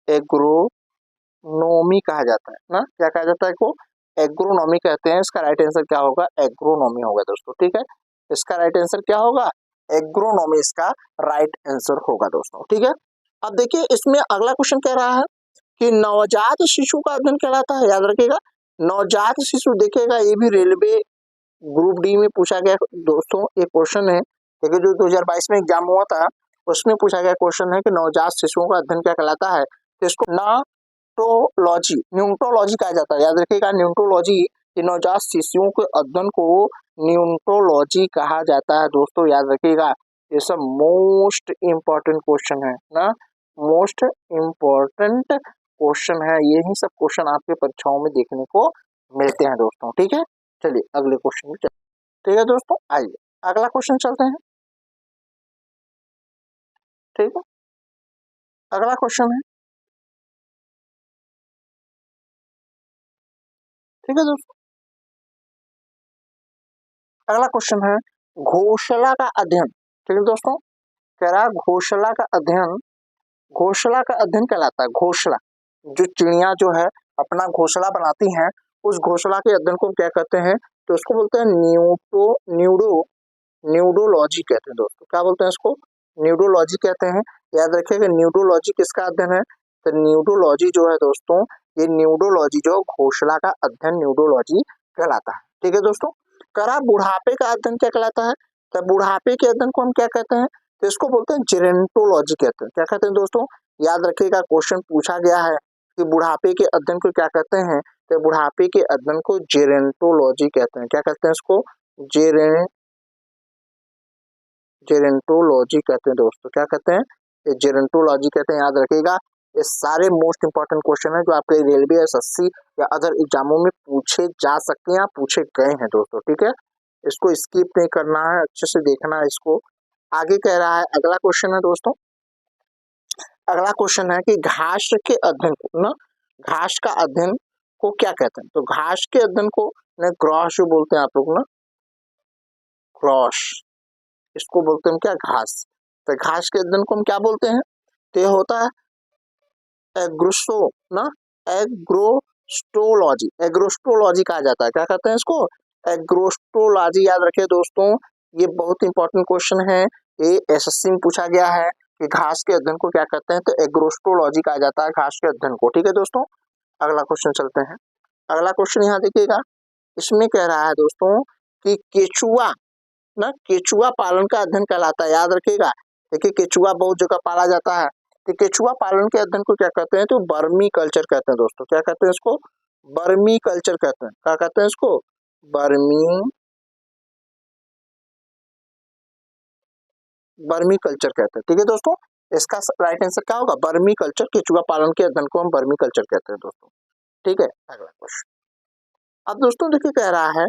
Speaker 1: एग्रोनॉमी कहा जाता है ना, क्या कहा जाता है इसको, एग्रोनॉमी कहते हैं। इसका राइट आंसर क्या होगा, एग्रोनॉमी होगा दोस्तों, ठीक है। इसका राइट आंसर क्या होगा, एग्रोनॉमी इसका राइट आंसर होगा दोस्तों, ठीक है। अब देखिए इसमें अगला क्वेश्चन कह रहा है कि नवजात शिशु का अध्ययन कहलाता है। याद रखिएगा नवजात शिशु, देखिएगा ये भी रेलवे ग्रुप डी में पूछा गया दोस्तों, ये क्वेश्चन है, देखिए जो 2022 में एग्जाम हुआ था उसमें पूछा गया क्वेश्चन है कि नवजात शिशुओं का अध्ययन क्या कहलाता है, तो इसको न्यूटोलॉजी कहा जाता है। याद रखिएगा न्यूटोलॉजी, नवजात शिशुओं के अध्ययन को न्यूटोलॉजी कहा जाता है दोस्तों, याद रखिएगा। ये सब मोस्ट इम्पोर्टेंट क्वेश्चन है ना, मोस्ट इम्पोर्टेंट क्वेश्चन है, यही सब क्वेश्चन आपके परीक्षाओं में देखने को मिलते हैं दोस्तों, ठीक है। चलिए अगले क्वेश्चन में चलते, ठीक है दोस्तों। आइए अगला क्वेश्चन चलते हैं, ठीक है। अगला क्वेश्चन है, ठीक है दोस्तों, अगला क्वेश्चन है घोषला का अध्ययन, ठीक है दोस्तों। कह रहा घोषला का अध्ययन, घोषला का अध्ययन कहलाता है। घोषला, जो चिड़िया जो है अपना घोंसला बनाती हैं, उस घोषला के अध्ययन को क्या कहते हैं, तो उसको बोलते हैं न्यूडोलॉजी कहते हैं दोस्तों। क्या बोलते हैं इसको, न्यूडोलॉजी कहते हैं। याद रखिएगा न्यूडोलॉजी किसका अध्ययन है, तो न्यूडोलॉजी जो है दोस्तों, ये न्यूडोलॉजी जो घोषला का अध्ययन न्यूडोलॉजी कहलाता है, ठीक है दोस्तों। करा बुढ़ापे का अध्ययन क्या कहलाता है, तो बुढ़ापे के अध्ययन को हम क्या कहते हैं, तो इसको बोलते हैं जेरेंटोलॉजी कहते हैं। क्या कहते हैं दोस्तों, याद रखिएगा क्वेश्चन पूछा गया है कि बुढ़ापे के अध्ययन को क्या कहते हैं, तो बुढ़ापे के अध्ययन को जेरेंटोलॉजी कहते हैं। क्या कहते हैं इसको? जेरेंटोलॉजी कहते हैं दोस्तों। क्या कहते हैं? ये जेरेंटोलॉजी कहते हैं, याद रखिएगा। ये सारे मोस्ट इंपॉर्टेंट क्वेश्चन है जो आपके रेलवे, एसएससी या अदर एग्जामों में पूछे जा सकते हैं या पूछे गए हैं दोस्तों। ठीक है, इसको स्किप नहीं करना है, अच्छे से देखना है इसको। आगे कह रहा है, अगला क्वेश्चन है दोस्तों, अगला क्वेश्चन है कि घास के अध्ययन को ना, घास का अध्ययन को क्या कहते हैं? तो घास के अध्ययन को क्रॉस जो बोलते हैं आप लोग ना, क्रॉस, इसको बोलते हैं क्या? घास। तो घास के अध्ययन को हम क्या बोलते हैं? तो ये होता है एग्रोस्टो ना, एग्रोस्टोलॉजी, एग्रोस्टोलॉजी कहा जाता है। क्या कहते हैं इसको? एग्रोस्टोलॉजी। याद रखिए दोस्तों, ये बहुत इंपॉर्टेंट क्वेश्चन है, ये एसएससी में पूछा गया है कि घास के अध्ययन को क्या कहते हैं? तो एग्रोस्टोलॉजी कहा जाता है घास के अध्ययन को। ठीक है दोस्तों, अगला क्वेश्चन चलते हैं। अगला क्वेश्चन यहाँ देखिएगा, इसमें कह रहा है दोस्तों कि केचुआ ना, केचुआ पालन का अध्ययन कहलाता है। याद रखिएगा, देखिए केचुआ बहुत जगह पाला जाता है, तो केचुआ पालन के अध्ययन को क्या कहते हैं? तो बर्मी कल्चर कहते हैं दोस्तों। क्या कहते हैं इसको? बर्मी कल्चर कहते हैं। क्या कहते हैं इसको? बर्मी कल्चर कहते हैं। ठीक है दोस्तों, इसका राइट आंसर क्या होगा? बर्मी कल्चर। केचुआ पालन के अध्ययन को हम बर्मी कल्चर कहते हैं दोस्तों। ठीक है, अगला क्वेश्चन। अब दोस्तों देखिए कह रहा है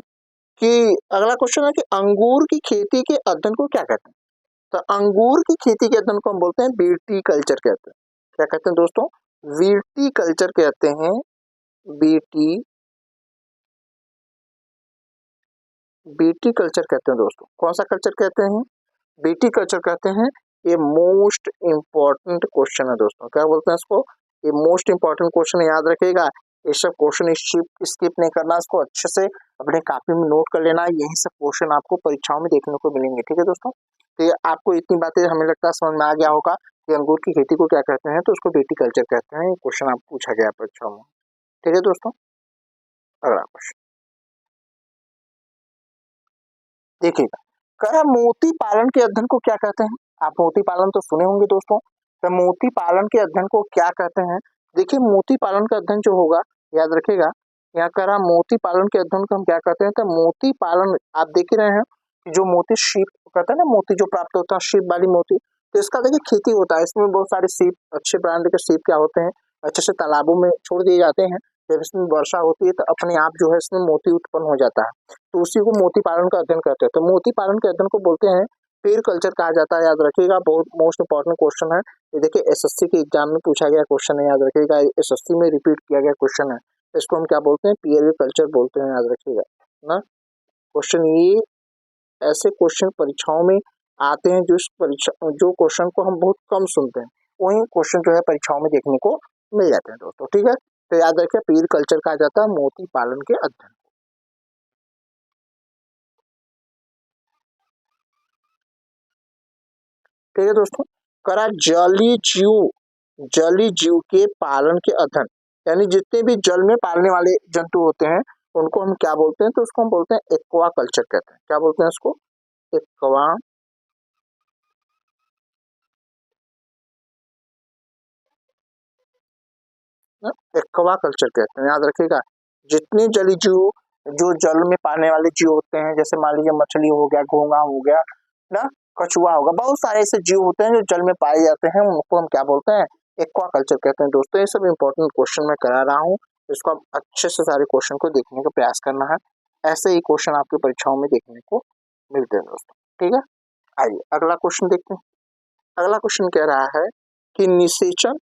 Speaker 1: कि अगला क्वेश्चन है कि अंगूर की खेती के अध्ययन को क्या कहते हैं? तो अंगूर की खेती के अध्ययन को हम बोलते हैं बीटी कल्चर कहते हैं। क्या कहते हैं दोस्तों? बीटी कल्चर कहते हैं। बीटी बीटी कल्चर कहते हैं दोस्तों। कौन सा कल्चर कहते हैं? बीटी कल्चर कहते हैं। ये मोस्ट इंपॉर्टेंट क्वेश्चन है दोस्तों। क्या बोलते हैं इसको? ये मोस्ट इंपॉर्टेंट क्वेश्चन है, याद रखिएगा। ये सब क्वेश्चन स्किप नहीं करना, इसको अच्छे से अपने कॉपी में नोट कर लेना। यही सब क्वेश्चन आपको परीक्षाओं में देखने को मिलेंगे। ठीक है दोस्तों, तो ये आपको इतनी बातें हमें लगता है समझ में आ गया होगा कि अंगूर की खेती को क्या कहते हैं, तो उसको बीटी कल्चर कहते हैं। ये क्वेश्चन आपको पूछा गया परीक्षाओं में। ठीक है दोस्तों, अगला क्वेश्चन देखिएगा, कह मोती पालन के अध्ययन को क्या कहते हैं? आप मोती पालन तो सुने होंगे दोस्तों, तो मोती पालन के अध्ययन को क्या कहते हैं? देखिए मोती पालन का अध्ययन जो होगा, याद रखिएगा, यहाँ कह रहा मोती पालन के अध्ययन को हम क्या कहते हैं? तो मोती पालन आप देख ही रहे हैं कि जो मोती शीप कहते हैं ना, मोती जो प्राप्त होता है शीप वाली मोती, तो इसका देखिए खेती होता है। इसमें बहुत सारे सीप, अच्छे ब्रांड के सीप क्या होते हैं, अच्छे से तालाबों में छोड़ दिए जाते हैं। जब इसमें वर्षा होती है तो अपने आप जो है इसमें मोती उत्पन्न हो जाता है, तो उसी को मोती पालन का अध्ययन कहते हैं। तो मोती पालन के अध्ययन को बोलते हैं पेड़ कल्चर कहा जाता है। याद रखिएगा, बहुत मोस्ट इंपॉर्टेंट क्वेश्चन है ये। देखिए एसएससी के एग्जाम में पूछा गया क्वेश्चन है, याद रखिएगा। एसएससी में रिपीट किया गया क्वेश्चन है। इसको हम क्या बोलते हैं? पीएलवी कल्चर बोलते हैं, याद रखिएगा ना। क्वेश्चन ये ऐसे क्वेश्चन परीक्षाओं में आते हैं जो क्वेश्चन को हम बहुत कम सुनते हैं, वही क्वेश्चन जो है परीक्षाओं में देखने को मिल जाते हैं दोस्तों। ठीक है, तो याद रखिए पीर कल्चर कहा जाता है मोती पालन के अध्ययन। ठीक है दोस्तों, करा जली जीव के पालन के अध्ययन, यानी जितने भी जल में पालने वाले जंतु होते हैं उनको हम क्या बोलते हैं? तो उसको हम बोलते हैं एक्वा कल्चर कहते हैं। क्या बोलते हैं इसको? एक्वा एक्वा कल्चर कहते हैं। याद रखिएगा, जितने जली जीव जो जल में पालने वाले जीव होते हैं, जैसे मान लीजिए मछली हो गया, घोंगा हो गया ना, कछुआ होगा, बहुत सारे ऐसे जीव होते हैं जो जल में पाए जाते हैं, उनको हम क्या बोलते हैं? एक्वा कल्चर कहते हैं दोस्तों। ये सब इंपॉर्टेंट क्वेश्चन मैं करा रहा हूँ, इसको आप अच्छे से सारे क्वेश्चन को देखने का प्रयास करना है। ऐसे ही क्वेश्चन आपकी परीक्षाओं में देखने को मिलते हैं दोस्तों। ठीक है, आइए अगला क्वेश्चन देखते हैं। अगला क्वेश्चन कह रहा है कि निषेचन,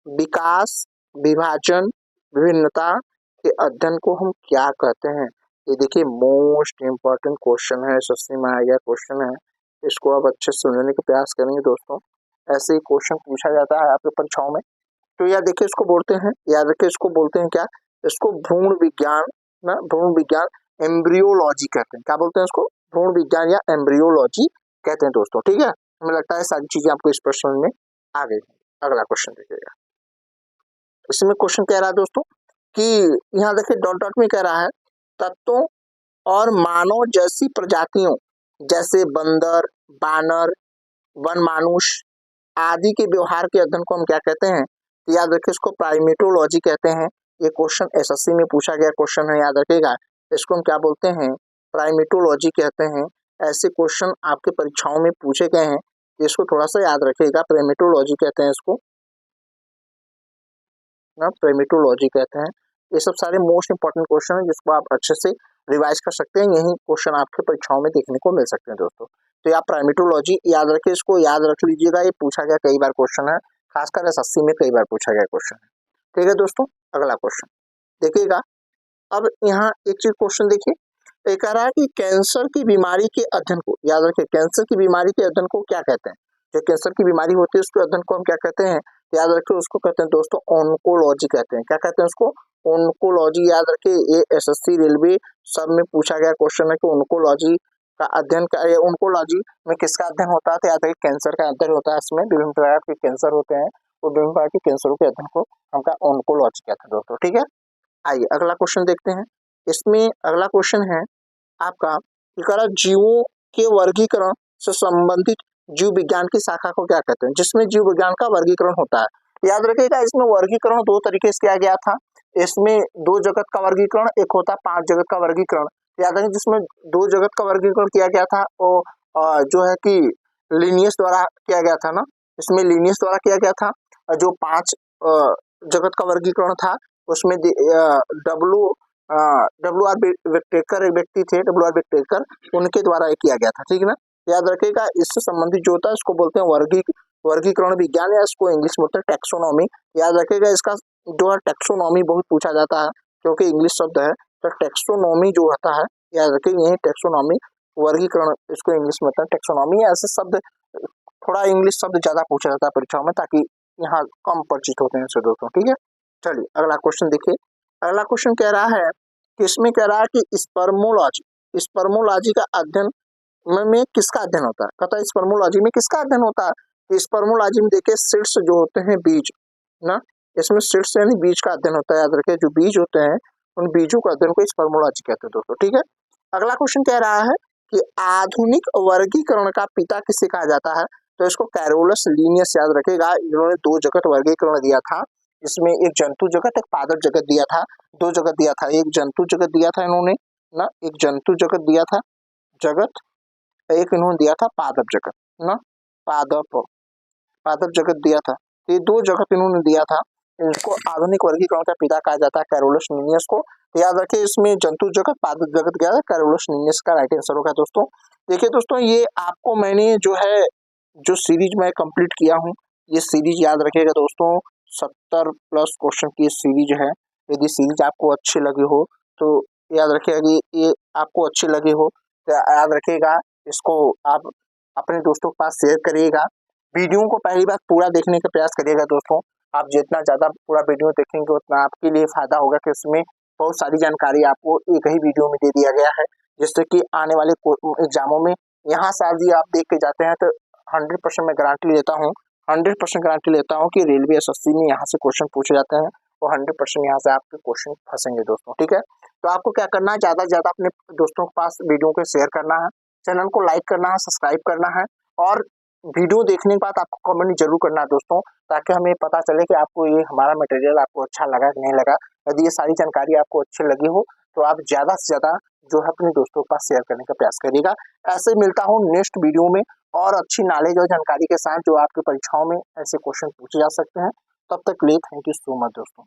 Speaker 1: विकास, विभाजन, विभिन्नता के अध्ययन को हम क्या कहते हैं? ये देखिए मोस्ट इंपॉर्टेंट क्वेश्चन है, एसएससी में आ गया क्वेश्चन है। इसको आप अच्छे से समझने का प्रयास करेंगे दोस्तों। ऐसे ही क्वेश्चन पूछा जाता है आपके परीक्षाओं में। तो याद देखिए इसको बोलते हैं, याद रखिए इसको बोलते हैं क्या? इसको भ्रूण विज्ञान ना, भ्रूण विज्ञान, एम्ब्रियोलॉजी कहते हैं। क्या बोलते हैं इसको? भ्रूण विज्ञान या एम्ब्रियोलॉजी कहते हैं दोस्तों। ठीक है, हमें लगता है सारी चीजें आपको इस प्रश्न में आ गई। अगला क्वेश्चन देखिएगा, इसमें क्वेश्चन कह रहा है दोस्तों कि यहाँ देखिए डॉट डॉट में कह रहा है तत्वों और मानव जैसी प्रजातियों जैसे बंदर, बानर, वन मानुष आदि के व्यवहार के अध्ययन को हम क्या कहते हैं? तो याद रखिए इसको प्राइमेटोलॉजी कहते हैं। ये क्वेश्चन एसएससी में पूछा गया क्वेश्चन है, याद रखिएगा। इसको हम क्या बोलते हैं, प्राइमेटोलॉजी कहते हैं। ऐसे क्वेश्चन आपके परीक्षाओं में पूछे गए हैं, इसको थोड़ा सा याद रखिएगा। प्राइमेटोलॉजी कहते हैं इसको ना, प्राइमेटोलॉजी कहते हैं। ये सब सारे मोस्ट इंपॉर्टेंट क्वेश्चन है जिसको आप अच्छे से रिवाइज कर सकते हैं। यही क्वेश्चन आपके परीक्षाओं में देखने को मिल सकते हैं दोस्तों। तो आप प्राइमेटोलॉजी याद रखिए, इसको याद रख लीजिएगा। ये पूछा गया कई बार क्वेश्चन है, खासकर एसएससी में कई बार पूछा गया क्वेश्चन है। ठीक है दोस्तों, अगला क्वेश्चन देखिएगा। अब यहाँ एक चीज क्वेश्चन देखिए, ये कह रहा है कि कैंसर की बीमारी के अध्ययन को, याद रखिए, कैंसर की बीमारी के अध्ययन को क्या कहते हैं। जो कैंसर की बीमारी होती है उसके अध्ययन को हम क्या कहते हैं, याद रखिए, उसको कहते हैं दोस्तों ऑन्कोलॉजी कहते हैं। क्या कहते हैं उसको, ऑन्कोलॉजी। याद रखिए, ये एसएससी रेलवे सब में पूछा गया क्वेश्चन है कि ऑन्कोलॉजी का अध्ययन क्या है। ऑन्कोलॉजी में किसका अध्ययन होता है, तो याद रखिए कैंसर का अध्ययन होता है। इसमें विभिन्न प्रकार के कैंसर होते हैं, और विभिन्न प्रकार के कैंसरों के अध्ययन को हम ऑन्कोलॉजी कहते हैं दोस्तों। ठीक है, आइए अगला क्वेश्चन देखते हैं। इसमें अगला क्वेश्चन है आपका, जीवों के वर्गीकरण से संबंधित जीव विज्ञान की शाखा को क्या कहते हैं, जिसमें जीव विज्ञान का वर्गीकरण होता है। याद रखिएगा, इसमें वर्गीकरण दो तरीके से किया गया था। इसमें दो जगत का वर्गीकरण, एक होता है पांच जगत का वर्गीकरण। याद रखिए, जिसमें दो जगत का वर्गीकरण किया गया था वो जो है कि लिनियस द्वारा किया गया था ना, इसमें लिनियस द्वारा किया गया था। जो पांच जगत का वर्गीकरण था उसमें डब्ल्यू आर विक्टेकर एक व्यक्ति थे, डब्ल्यू आर विक्टेकर, उनके द्वारा ये किया गया था। ठीक है ना, याद रखिएगा। इससे संबंधित जो होता है इसको बोलते हैं वर्गीकरण विज्ञान, या इसको इंग्लिश में बोलते हैं टैक्सोनॉमी। याद रखिएगा, इसका जो है टैक्सोनॉमी बहुत पूछा जाता है क्योंकि इंग्लिश शब्द है। तो टैक्सोनॉमी जो होता है, याद रखिए, यही टैक्सोनॉमी, वर्गीकरण, इसको इंग्लिश में होता है टैक्सोनॉमी। ऐसे शब्द, थोड़ा इंग्लिश शब्द ज्यादा पूछा जाता है परीक्षाओं में, ताकि यहाँ कम परिचित होते हैं इससे दोस्तों। ठीक है, चलिए अगला क्वेश्चन देखिए। अगला क्वेश्चन कह रहा है कि इसमें कह रहा है कि स्पर्मोलॉजी का अध्ययन में किसका अध्ययन होता है। कहता है स्पर्मोलॉजी में किसका अध्ययन होता है। स्पर्मोलॉजी में देखिए सीड्स जो होते हैं, बीज ना, इसमें सीड्स यानी बीज का अध्ययन होता है। याद रखिए, जो बीज होते हैं उन बीजों का अध्ययन को स्पर्मोलॉजी कहते हैं दोस्तों। ठीक है, अगला क्वेश्चन कह रहा है कि आधुनिक वर्गीकरण का पिता किसे कहा जाता है। तो इसको कैरोलस लीनियस, याद रखिएगा। इन्होंने दो जगत वर्गीकरण दिया था, इसमें एक जंतु जगत, एक पादप जगत दिया था। दो जगत दिया था, एक जंतु जगत दिया था इन्होंने ना, एक जंतु जगत दिया था जगत, एक इन्होंने दिया था पादप जगत ना, पादप जगत दिया था। ये दो जगत इन्होंने दिया था, इसको आधुनिक वर्गीकरण का पिता कहा जाता है, कैरोलस लीनियस को। याद रखिए, इसमें जंतु जगत पादप जगत गया था, कैरोलस लीनियस का राइट आंसर होगा दोस्तों। देखिए दोस्तों, ये आपको मैंने जो सीरीज मैं कंप्लीट किया हूँ, ये सीरीज याद रखिएगा दोस्तों, 70 प्लस क्वेश्चन की सीरीज है। यदि सीरीज आपको अच्छी लगी हो तो याद रखिएगा कि ये आपको अच्छी लगी हो तो याद रखिएगा, इसको आप अपने दोस्तों के पास शेयर करिएगा। वीडियो को पहली बार पूरा देखने का प्रयास करिएगा दोस्तों। आप जितना ज़्यादा पूरा वीडियो देखेंगे उतना आपके लिए फायदा होगा, कि इसमें बहुत सारी जानकारी आपको एक ही वीडियो में दे दिया गया है, जिससे कि आने वाले एग्जामों में यहाँ से यदि आप देख के जाते हैं तो 100% मैं गारंटी लेता हूँ, 100% गारंटी लेता हूँ कि रेलवे एसएससी में यहाँ से क्वेश्चन पूछे जाते हैं, और 100% यहाँ से आपके क्वेश्चन फंसेंगे दोस्तों। ठीक है, तो आपको क्या करना है, ज़्यादा से ज़्यादा अपने दोस्तों के पास वीडियो को शेयर करना है, चैनल को लाइक करना है, सब्सक्राइब करना है, और वीडियो देखने के बाद आपको कमेंट जरूर करना है दोस्तों, ताकि हमें पता चले कि आपको ये हमारा मटेरियल आपको अच्छा लगा कि नहीं लगा। यदि ये सारी जानकारी आपको अच्छी लगी हो तो आप ज़्यादा से ज़्यादा जो है अपने दोस्तों के पास शेयर करने का प्रयास करिएगा। ऐसे मिलता हूँ नेक्स्ट वीडियो में और अच्छी नॉलेज और जानकारी के साथ, जो आपकी परीक्षाओं में ऐसे क्वेश्चन पूछे जा सकते हैं। तब तक लिए थैंक यू सो मच दोस्तों।